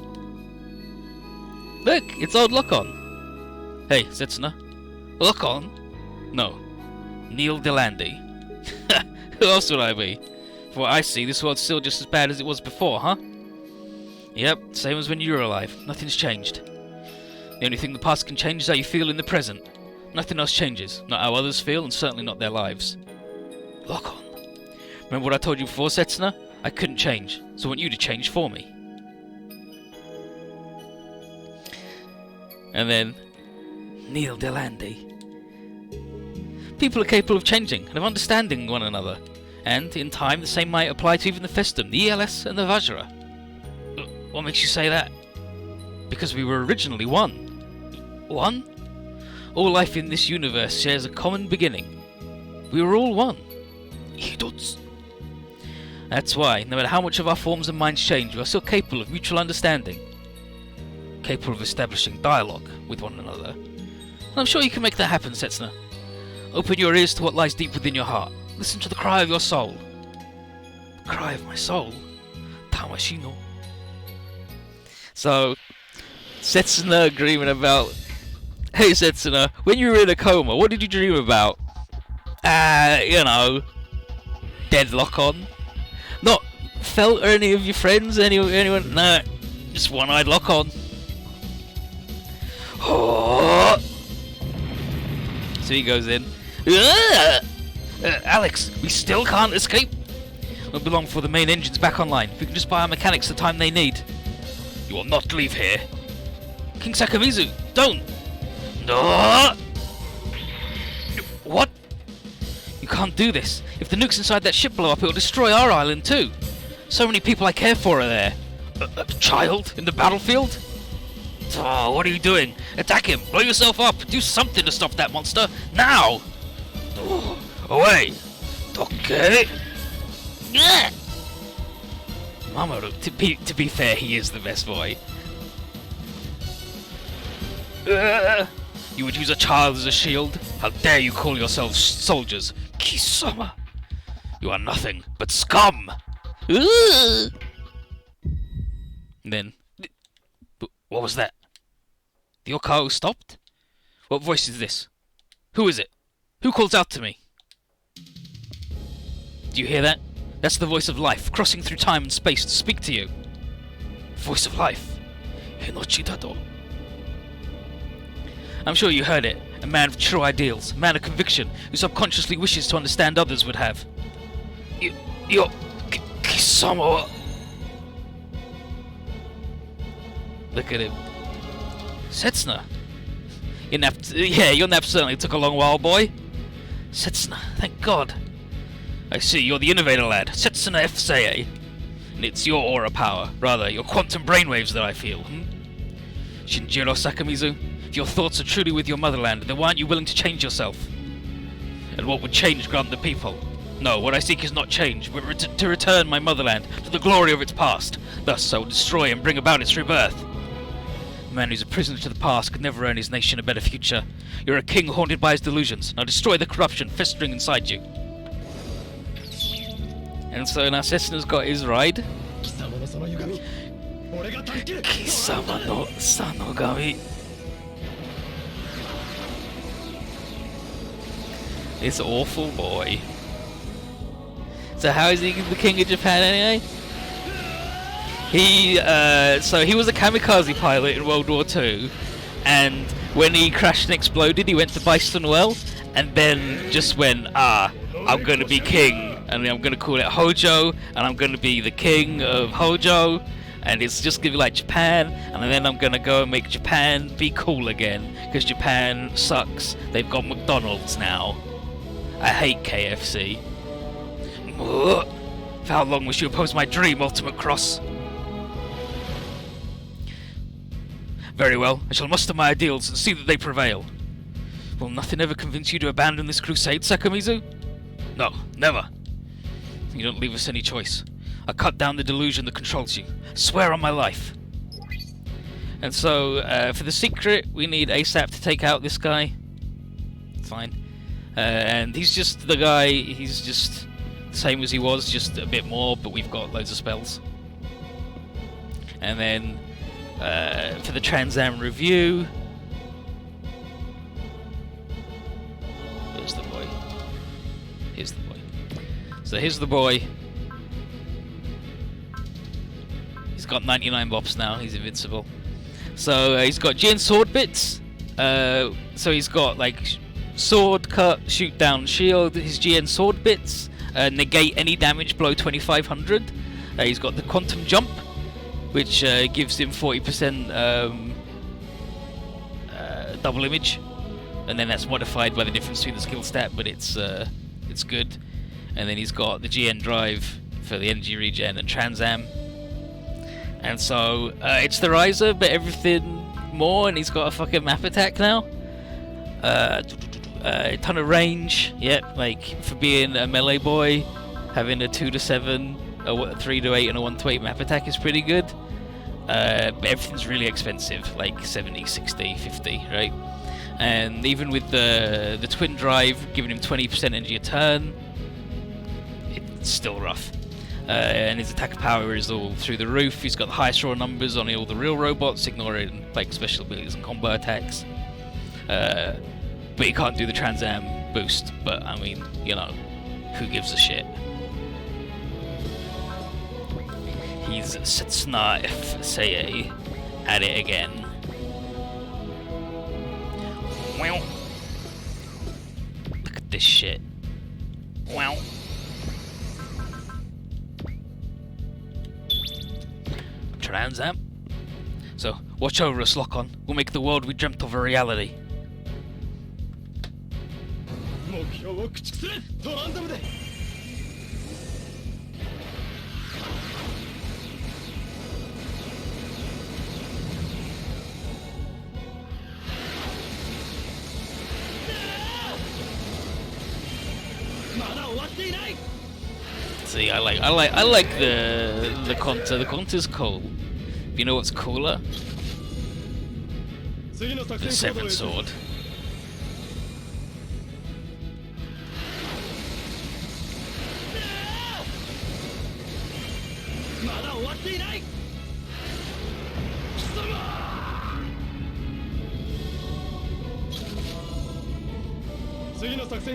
Look, it's old Lock-On. Hey, Setsuna. Lock-On? No. Neil Delandy. Who else would I be? From what I see, this world's still just as bad as it was before, huh? Yep, same as when you were alive. Nothing's changed. The only thing the past can change is how you feel in the present. Nothing else changes. Not how others feel, and certainly not their lives. Lock-On. Remember what I told you before, Setsuna? I couldn't change, so I want you to change for me. And then... Neil Delandy. People are capable of changing and of understanding one another. And, in time, the same might apply to even the Festum, the ELS, and the Vajra. What makes you say that? Because we were originally one. One? All life in this universe shares a common beginning. We were all one. Hitotsu. That's why, no matter how much of our forms and minds change, we are still capable of mutual understanding. Capable of establishing dialogue with one another. And I'm sure you can make that happen, Setsuna. Open your ears to what lies deep within your heart. Listen to the cry of your soul. The cry of my soul? Tamashi no. So, Setsuna dreaming about... Hey Setsuna, when you were in a coma, what did you dream about? You know... Dead Lock-On? Not Felt or any of your friends? Anyone? Nah, just one-eyed Lock-On. Oh. So he goes in. Alex, we still can't escape. We'll be long before the main engine's back online. We can just buy our mechanics the time they need. You will not leave here. King Sakamizu, don't! No! What? You can't do this. If the nukes inside that ship blow up, it will destroy our island too. So many people I care for are there. A child in the battlefield? Oh, what are you doing? Attack him! Blow yourself up! Do something to stop that monster! Now! Oh, away! Okay! Yeah! Mamoru, to be fair, he is the best boy. You would use a child as a shield? How dare you call yourselves soldiers? Kisama! You are nothing but scum! And then... What was that? The Okao stopped? What voice is this? Who is it? Who calls out to me? Do you hear that? That's the voice of life, crossing through time and space to speak to you. Voice of life. Hinochi Dato. I'm sure you heard it. A man of true ideals, a man of conviction, who subconsciously wishes to understand others would have. Kisama. Look at him. Setsuna. Your nap certainly took a long while, boy. Setsuna, thank God. I see, you're the innovator lad, Setsuna F. Seiei. And it's your aura power, rather, your quantum brainwaves that I feel, Shinjiro Sakamizu, if your thoughts are truly with your motherland, then why aren't you willing to change yourself? And what would change grant the people? No, what I seek is not change, but to return my motherland to the glory of its past. Thus, I will destroy and bring about its rebirth. A man who's a prisoner to the past could never earn his nation a better future. You're a king haunted by his delusions. Now destroy the corruption festering inside you. And so now Setsuna's got his ride. Kisama no Sanogami. This awful boy. So how is he the king of Japan anyway? He was a kamikaze pilot in World War II, and when he crashed and exploded, he went to Bison Well, and then just went, I'm gonna be king, and I'm gonna call it Hojo, and I'm gonna be the king of Hojo, and it's just gonna be like Japan, and then I'm gonna go and make Japan be cool again, because Japan sucks. They've got McDonald's now. I hate KFC. For how long will you oppose my dream, Ultimate Cross? Very well, I shall muster my ideals and see that they prevail. Will nothing ever convince you to abandon this crusade, Sakamizu? No, never. You don't leave us any choice. I cut down the delusion that controls you. Swear on my life. And so, for the secret, we need ASAP to take out this guy. Fine. And he's just the guy, he's just the same as he was, just a bit more, but we've got loads of spells. And then, for the Trans Am review... Here's the boy. Here's the boy. So here's the boy. He's got 99 bops now, he's invincible. So he's got GN sword bits. So he's got like sword, cut, shoot down, shield. His GN sword bits negate any damage below 2500. He's got the quantum jump, which gives him 40% double image, and then that's modified by the difference between the skill stat, but it's good. And then he's got the GN drive for the energy regen and Trans Am. And so it's the Riser, but everything more, and he's got a fucking map attack now. A ton of range, yep, like for being a melee boy, having a 2 to 7, a 3 to 8, and a 1 to 8 map attack is pretty good. But everything's really expensive, like 70, 60, 50, right? And even with the twin drive giving him 20% energy a turn, it's still rough. And his attack power is all through the roof. He's got the highest raw numbers on all the real robots, ignoring like special abilities and combo attacks. But he can't do the Trans Am boost. But I mean, you know, who gives a shit? He's Setsuna F. Seiei at it again. Wow. Look at this shit. Wow. Trans Am. So, watch over us, Lock-On. We'll make the world we dreamt of a reality. See, I like the Conta. The Conta's cool. You know what's cooler? The Severed Sword.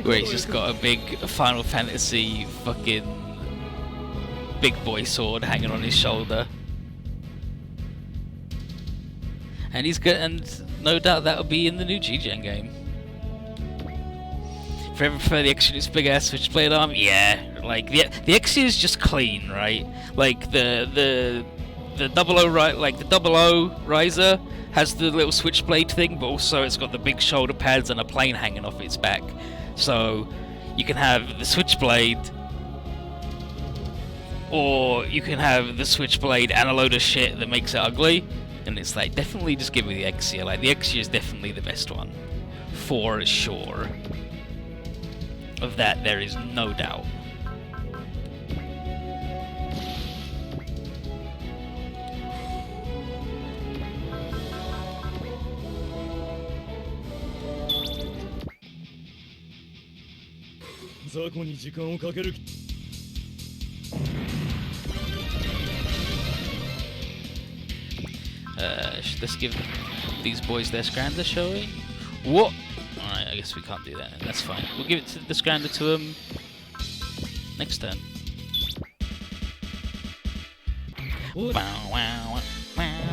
Where he's just got a big Final Fantasy fucking big boy sword hanging on his shoulder. And he's good, and no doubt that'll be in the new G-Gen game. If you ever prefer the Exodus big ass switchblade arm, yeah. Like the Exia is just clean, right? Like the 00 right, like the 00 Riser has the little switchblade thing, but also it's got the big shoulder pads and a plane hanging off its back. So you can have the switchblade, or you can have the switchblade and a load of shit that makes it ugly. And it's like, definitely just give me the Exia. Like, the Exia is definitely the best one. For sure. Of that, there is no doubt. Let's give these boys their Scrander, shall we? What? Alright, I guess we can't do that. That's fine. We'll give it to the Scrander to them next turn. Wow, wow, wow,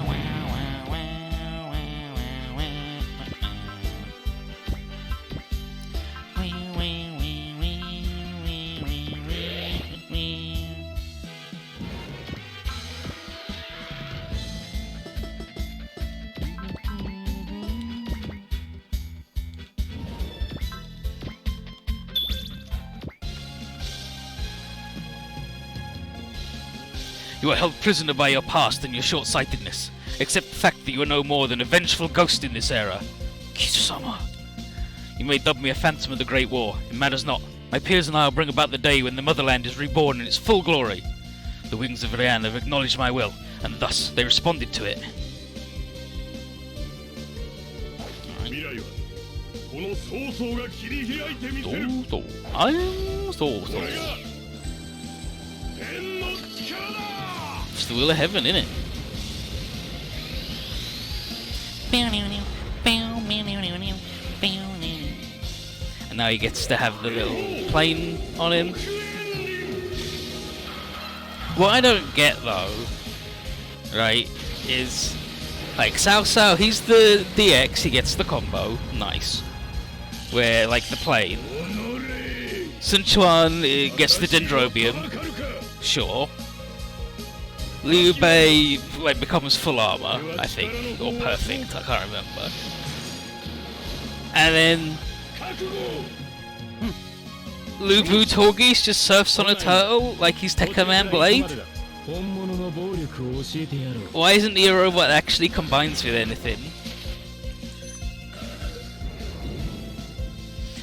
You are held prisoner by your past and your short-sightedness. Accept the fact that you are no more than a vengeful ghost in this era. Kisu-sama. You may dub me a phantom of the Great War. It matters not. My peers and I will bring about the day when the motherland is reborn in its full glory. The wings of Ryan have acknowledged my will, and thus they responded to it. It's the will of heaven, innit? And now he gets to have the little plane on him. What I don't get though, right, is like Cao, he's the DX, he gets the combo, nice. Where like the plane. Sun Quan gets the Dendrobium, sure. Liu Bei like becomes full armor, I think, or perfect, I can't remember. And then Lu Bu Torgis just surfs on a turtle like he's Tekka Man Blade. Why isn't he a robot that actually combines with anything?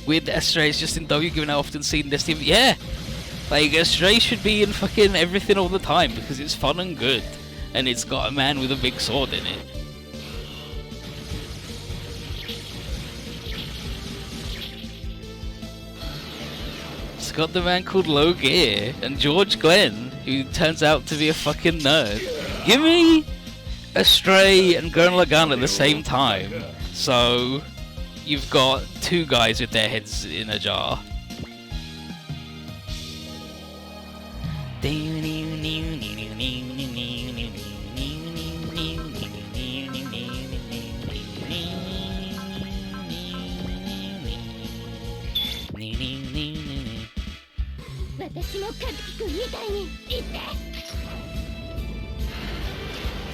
Weird that Astray is just in W given how often seen this team. Yeah! Like, Astray should be in fucking everything all the time because it's fun and good. And it's got a man with a big sword in it. It's got the man called Low Gear and George Glenn, who turns out to be a fucking nerd. Give me Astray and Gurren Lagann at the same time. So, you've got two guys with their heads in a jar.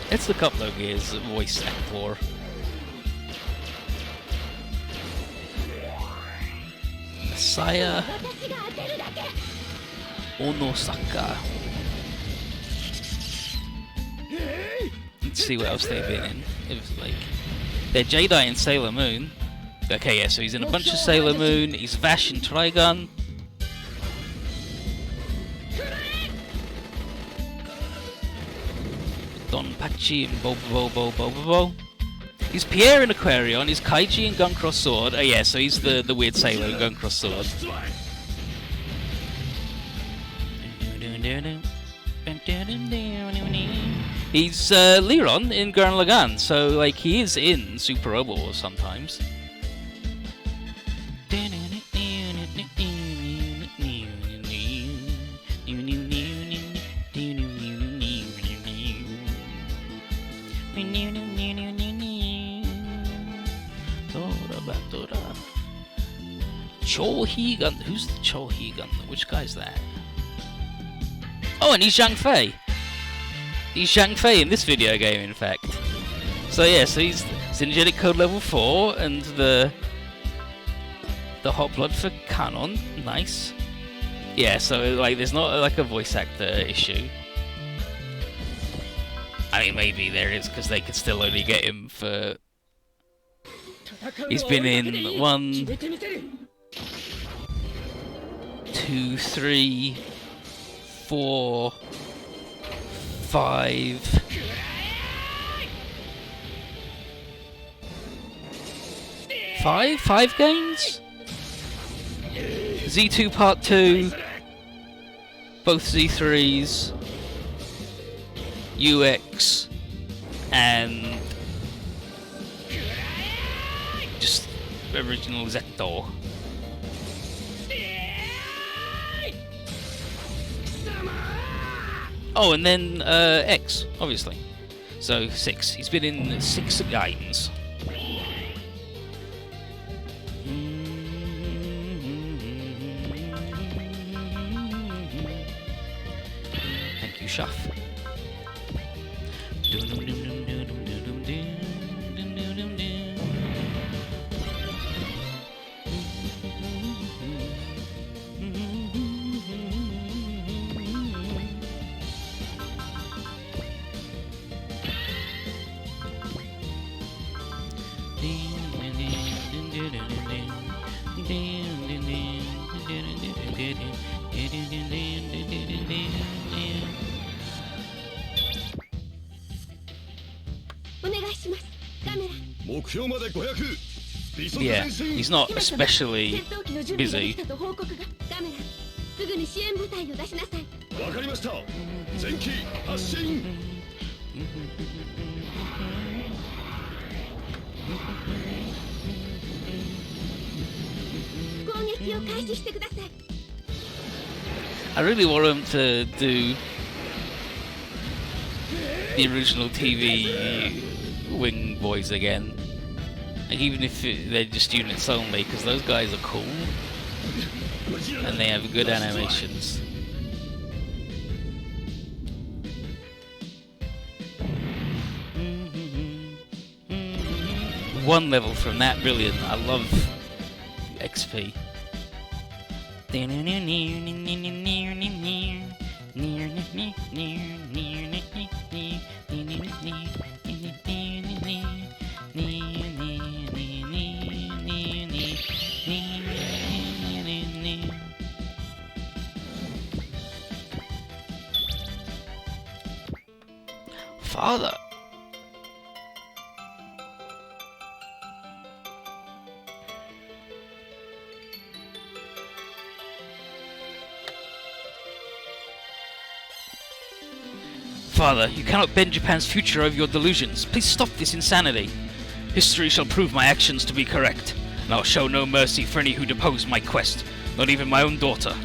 Let's look up Low Gear's voice actor. Saya Onosaka. Let's see what else they've been in. It was like they're Jedi in Sailor Moon. Okay, yeah, so he's in a bunch of Sailor Moon. He's Vash in Trigun. Don Pachi in Bobo. He's Pierre in Aquarion. He's Kaiji in Gun Cross Sword. Oh yeah, so he's the weird sailor in Gun Cross Sword. He's Liron in Gurren Lagann, so like he is in Super Robot Wars sometimes. Chohi Gun. Who's the Chohi Gun? Which guy's that? Oh, and he's Zhang Fei. He's Zhang Fei in this video game, in fact. So yeah, so he's Synergetic Code level 4 and the Hot Blood for Canon. Nice. Yeah, so like there's not like a voice actor issue. I mean, maybe there is because they could still only get him for. He's been in 1, 2, 3, 4, 5. Five games? Z2 Part 2, both Z3s, UX, and just original Zector. Oh, and then X, obviously. So 6. He's been in 6 games. Thank you, Shuff. Yeah, he's not especially busy. すぐに支援部隊を出しなさい。わかりました。前期発進。攻撃を開始してください。I really want him to do the original TV wing boys again, like even if they're just units only, because those guys are cool. And they have good animations. One level from that, brilliant. I love XP. Father. Father, you cannot bend Japan's future over your delusions. Please stop this insanity. History shall prove my actions to be correct, and I'll show no mercy for any who depose my quest, not even my own daughter.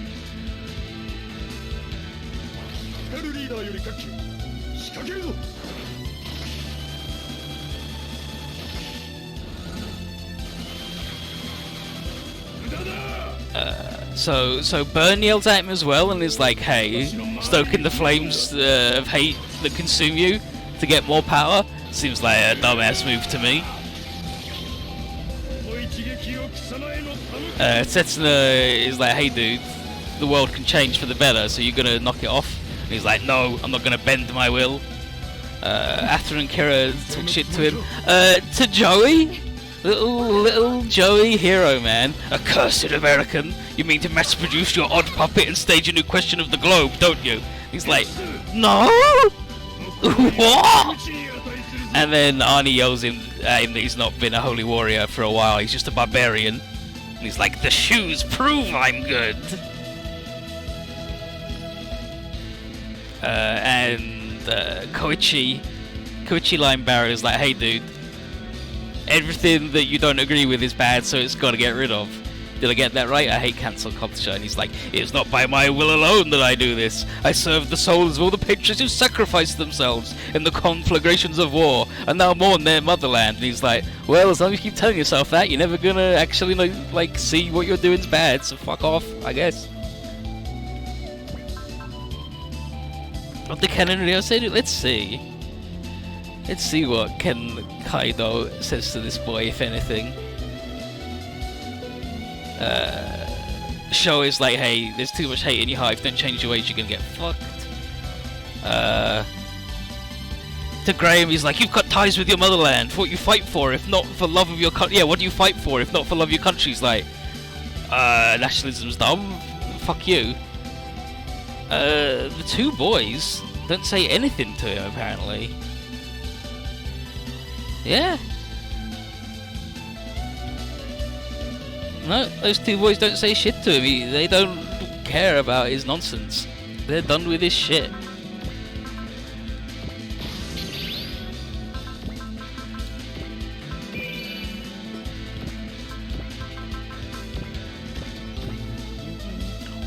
So Burn yells at him as well and is like, hey, stoking the flames of hate that consume you to get more power? Seems like a dumbass move to me. Setsuna is like, hey dude, the world can change for the better, so you're gonna knock it off? And he's like, no, I'm not gonna bend my will. Atta and Kira talk shit to him. To Joey? Little Joey hero, man. Accursed American. You mean to mass produce your odd puppet and stage a new question of the globe, don't you? He's like, no? What? And then Arnie yells at him that he's not been a holy warrior for a while, he's just a barbarian. And he's like, the shoes prove I'm good. Koichi Linebarrow is like, hey dude, everything that you don't agree with is bad, so it's got to get rid of. Did I get that right? I hate cancel culture. And he's like, it is not by my will alone that I do this. I serve the souls of all the patriots who sacrificed themselves in the conflagrations of war and now mourn their motherland. And he's like, well, as long as you keep telling yourself that, you're never gonna actually like see what you're doing's bad, so fuck off, I guess. What did Ken and Ryo say? Let's see. Let's see what Ken Kaido says to this boy, if anything. Show is like, hey, there's too much hate in your hive, don't change your ways, you're gonna get fucked. To Graham, he's like, you've got ties with your motherland, what you fight for, if not for love of your country. Yeah, what do you fight for, if not for love of your country? He's like, nationalism's dumb, fuck you. The two boys don't say anything to him, apparently. Yeah. No, those two boys don't say shit to him. They don't care about his nonsense. They're done with his shit.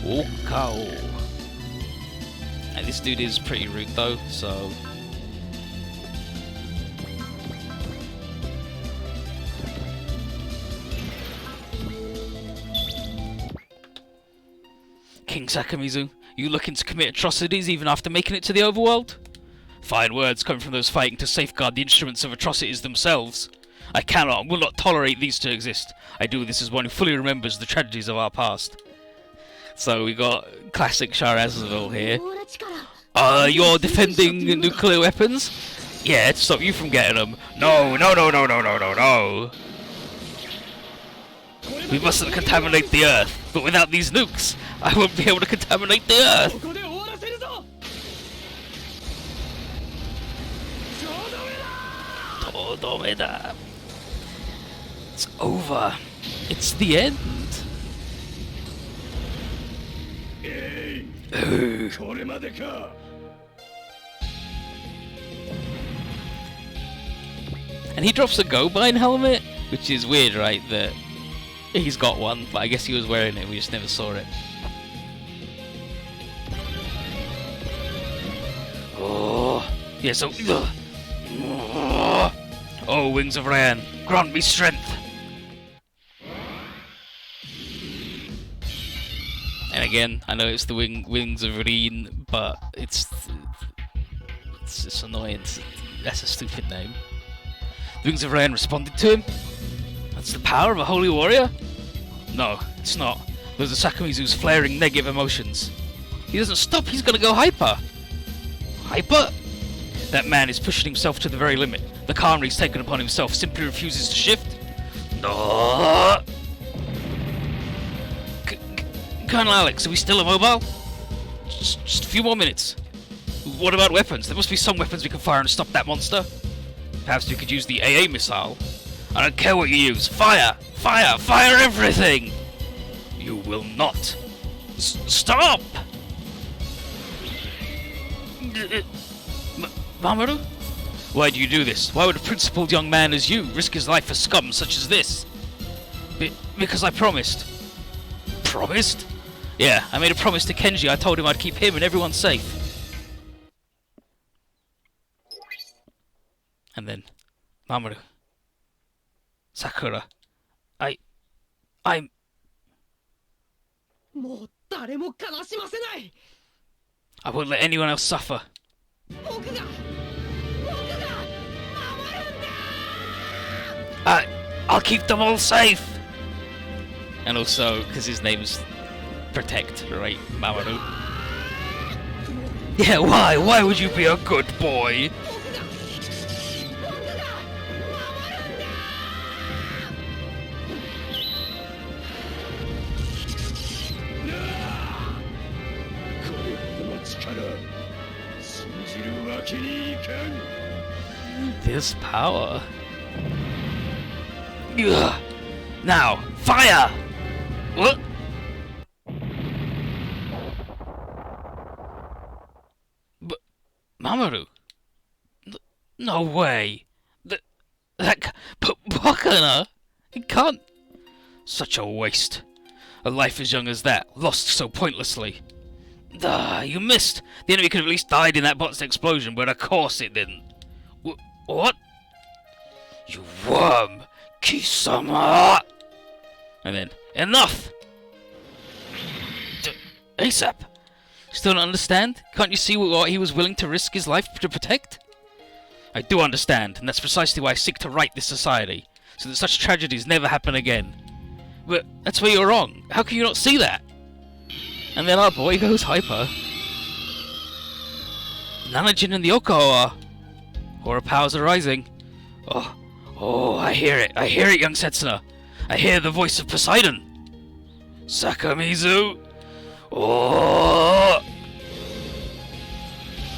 Okao. And this dude is pretty rude though, so... King Sakamizu, you looking to commit atrocities even after making it to the overworld? Fine words come from those fighting to safeguard the instruments of atrocities themselves. I cannot and will not tolerate these to exist. I do this as one who fully remembers the tragedies of our past. So we got classic Shahrazadville here. You're defending nuclear weapons? Yeah, to stop you from getting them. No, no, no, no, no, no, no, no. We mustn't contaminate the Earth, but without these nukes, I won't be able to contaminate the Earth. It's over. It's the end. これまでか And he drops a Go-Bind helmet, which is weird, right? That he's got one, but I guess he was wearing it, we just never saw it. Oh, yeah, so... Oh, Wings of Ran, grant me strength! And again, I know it's the Wings of Reen, but it's just annoying. That's a stupid name. The Wings of Ran responded to him? That's the power of a holy warrior? No, it's not. Those are Sakamizu's flaring negative emotions. He doesn't stop, he's gonna go hyper! Hyper? That man is pushing himself to the very limit. The karma he's taken upon himself simply refuses to shift. No. Colonel Alex, are we still immobile? Just a few more minutes. What about weapons? There must be some weapons we can fire and stop that monster. Perhaps we could use the AA missile. I don't care what you use. Fire! Fire! Fire everything! You will not. Stop! Mamoru? Why do you do this? Why would a principled young man as you risk his life for scum such as this? Because I promised. Promised? Yeah, I made a promise to Kenji. I told him I'd keep him and everyone safe. And then, Mamoru. Sakura. I'm... もう誰も悲しませない I won't let anyone else suffer. 僕が守るんだ I'll keep them all safe! And also, because his name's Protect, right, Mamoru? Yeah, why? Why would you be a good boy? This power. Ugh. Now, fire! What? But Mamoru? No way. But Bakana? He can't. Such a waste. A life as young as that, lost so pointlessly. You missed. The enemy could have at least died in that bot's explosion, but of course it didn't. What? You worm! Kisama! And then, enough! ASAP! Still don't understand? Can't you see what he was willing to risk his life to protect? I do understand, and that's precisely why I seek to right this society, so that such tragedies never happen again. But that's where you're wrong. How can you not see that? And then our boy goes hyper. Nanajin and the Okawa. Horror powers are rising. Oh, I hear it, young Setsuna. I hear the voice of Poseidon. Sakamizu. Oh!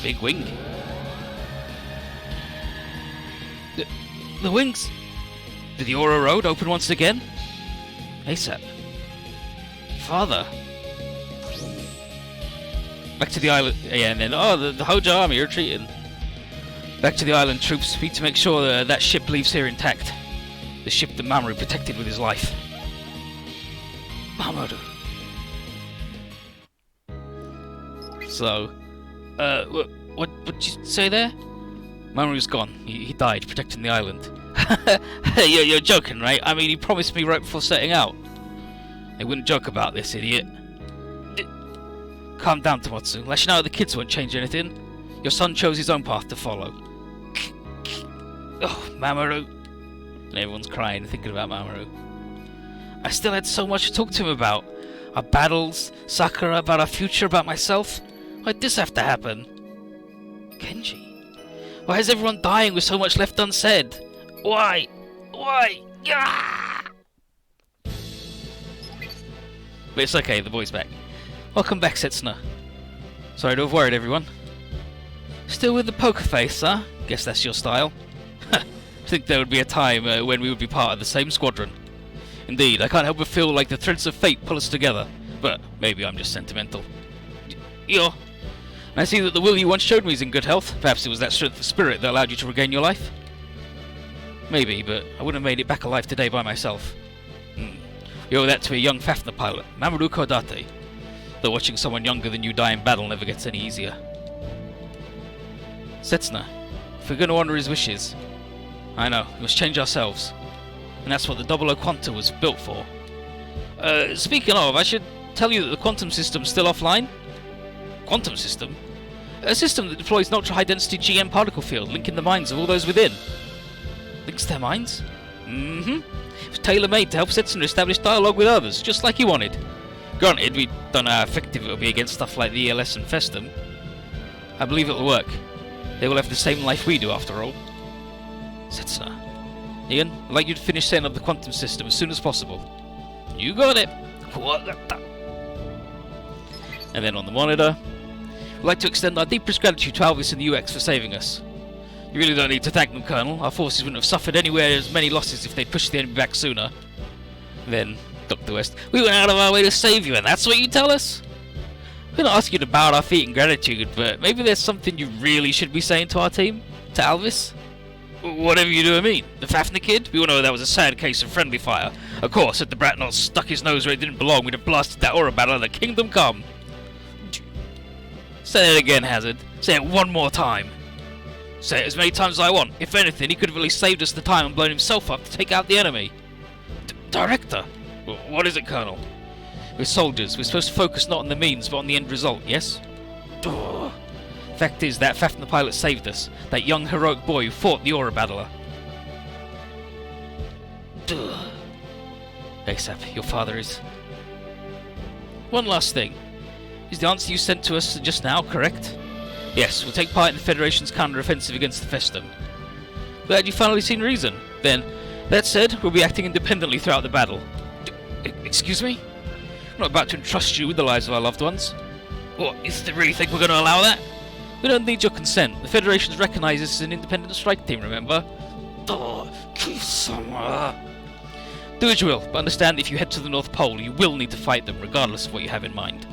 Big wing. The wings. Did the Aura Road open once again? ASAP. Father. Back to the island. Yeah, and then, the Hoja army are retreating. Back to the island, troops. Need to make sure that ship leaves here intact. The ship that Mamoru protected with his life. Mamoru. So, what'd you say there? Mamoru's gone. He died protecting the island. You're joking, right? I mean, he promised me right before setting out. They wouldn't joke about this, idiot. Calm down, Tomotsu. Lash out, the kids won't change anything. Your son chose his own path to follow. Oh, Mamoru. And everyone's crying, thinking about Mamoru. I still had so much to talk to him about. Our battles, Sakura, about our future, about myself. Why'd this have to happen? Kenji? Why is everyone dying with so much left unsaid? Why? Why? Ah! But it's okay, the boy's back. Welcome back, Setsuna. Sorry to have worried everyone. Still with the poker face, huh? Guess that's your style. think there would be a time when we would be part of the same squadron. Indeed, I can't help but feel like the threads of fate pull us together. But maybe I'm just sentimental. And I see that the will you once showed me is in good health. Perhaps it was that strength of spirit that allowed you to regain your life? Maybe, but I wouldn't have made it back alive today by myself. You owe that to a young Fafnir pilot, Mamoru Kodate. Though watching someone younger than you die in battle never gets any easier. Setsuna, if we're going to honour his wishes, I know, we must change ourselves. And that's what the 00 Quanta was built for. Speaking of, I should tell you that the quantum system's still offline. Quantum system? A system that deploys an ultra-high density GM particle field, linking the minds of all those within. Links their minds? Mm-hmm. It was tailor-made to help Setsuna establish dialogue with others, just like he wanted. Granted, we don't know how effective it'll be against stuff like the ELS and Festum. I believe it'll work. They will have the same life we do, after all. Setsuna. Ian, I'd like you to finish setting up the quantum system as soon as possible. You got it! And then on the monitor, we'd like to extend our deepest gratitude to Alvis and the UX for saving us. You really don't need to thank them, Colonel. Our forces wouldn't have suffered anywhere as many losses if they'd pushed the enemy back sooner. Then, Dr. West, we went out of our way to save you, and that's what you tell us? We're not asking you to bow at our feet in gratitude, but maybe there's something you really should be saying to our team? To Alvis? Whatever you do, I mean. The Fafnir kid? We all know that was a sad case of friendly fire. Of course, had the brat not stuck his nose where it didn't belong, we'd have blasted that aura battle and the kingdom come. Say it again, Hazard. Say it one more time. Say it as many times as I want. If anything, he could have at least saved us the time and blown himself up to take out the enemy. Director? What is it, Colonel? We're soldiers. We're supposed to focus not on the means, but on the end result, yes? Fact is, that Fafnir pilot saved us. That young, heroic boy who fought the aura battler. ASAP, your father is... One last thing. Is the answer you sent to us just now correct? Yes, we'll take part in the Federation's counter-offensive against the Festum. Glad you've finally seen reason. Then, that said, we'll be acting independently throughout the battle. Excuse me? I'm not about to entrust you with the lives of our loved ones. What, you really think we're going to allow that? We don't need your consent. The Federation's recognised us as an independent strike team, remember? Do as you will, but understand that if you head to the North Pole, you will need to fight them, regardless of what you have in mind.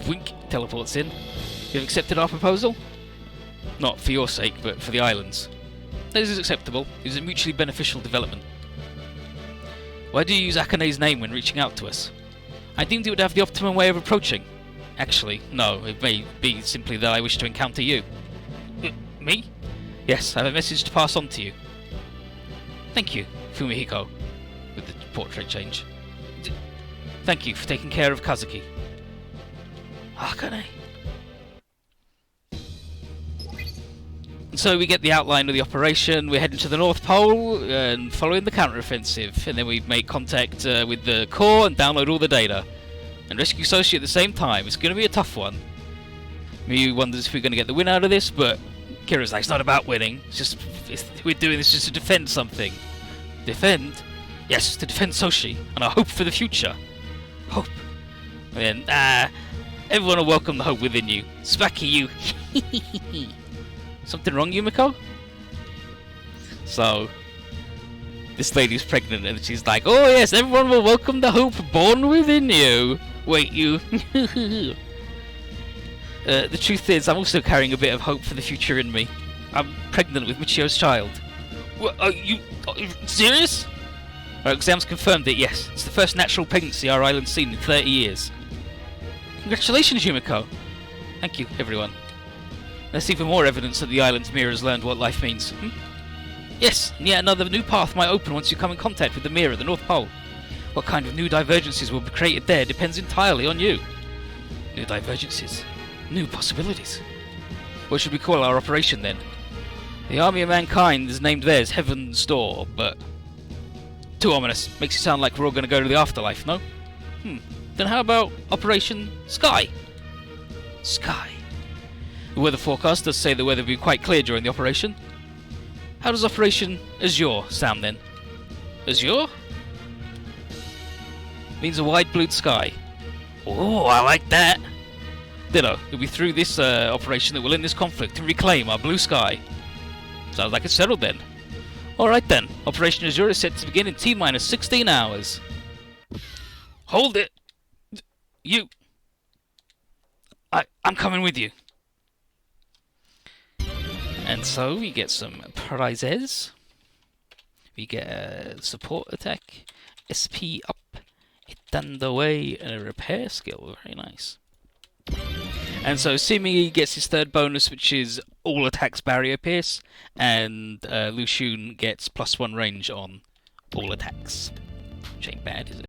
Wink teleports in. You have accepted our proposal? Not for your sake, but for the island's. That is acceptable. It is a mutually beneficial development. Why do you use Akane's name when reaching out to us? I deemed it would have the optimum way of approaching. Actually, no, it may be simply that I wish to encounter you. Me? Yes, I have a message to pass on to you. Thank you, Fumihiko, with the portrait change. Thank you for taking care of Kazuki. Akane. And so we get the outline of the operation. We're heading to the North Pole and following the counter-offensive, and then we make contact with the core and download all the data. And rescue Soshi at the same time. It's going to be a tough one. Miyu wonders if we're going to get the win out of this, but Kira's like, it's not about winning. We're doing this just to defend something. Defend? Yes, to defend Soshi and our hope for the future. Hope. And then, everyone will welcome the hope within you. Smacky you. Something wrong, Yumiko? So, this lady's pregnant and she's like, oh yes, everyone will welcome the hope born within you. Wait, you. The truth is, I'm also carrying a bit of hope for the future in me. I'm pregnant with Michio's child. What, are you serious? Our exams confirmed it, yes. It's the first natural pregnancy our island's seen in 30 years. Congratulations, Yumiko. Thank you, everyone. There's even more evidence that the island's mirror has learned what life means. Yes, and yet another new path might open once you come in contact with the mirror at the North Pole. What kind of new divergences will be created there depends entirely on you. New divergences? New possibilities? What should we call our operation then? The Army of Mankind is named theirs Heaven's Door, but... too ominous. Makes it sound like we're all going to go to the afterlife, no? Then how about Operation Sky? Sky. The weather forecast does say the weather will be quite clear during the operation. How does Operation Azure sound then? Azure? Means a wide blue sky. Oh, I like that. Ditto. It'll be through this operation that we'll end this conflict and reclaim our blue sky. Sounds like it's settled then. Alright then. Operation Azure is set to begin in T-minus 16 hours. Hold it! You... I'm coming with you. And so we get some prizes. We get a support attack, SP up, a thunder away, and a repair skill. Very nice. And so Simi gets his third bonus, which is all attacks barrier pierce, and Lu Xun gets +1 range on all attacks. Which ain't bad, is it?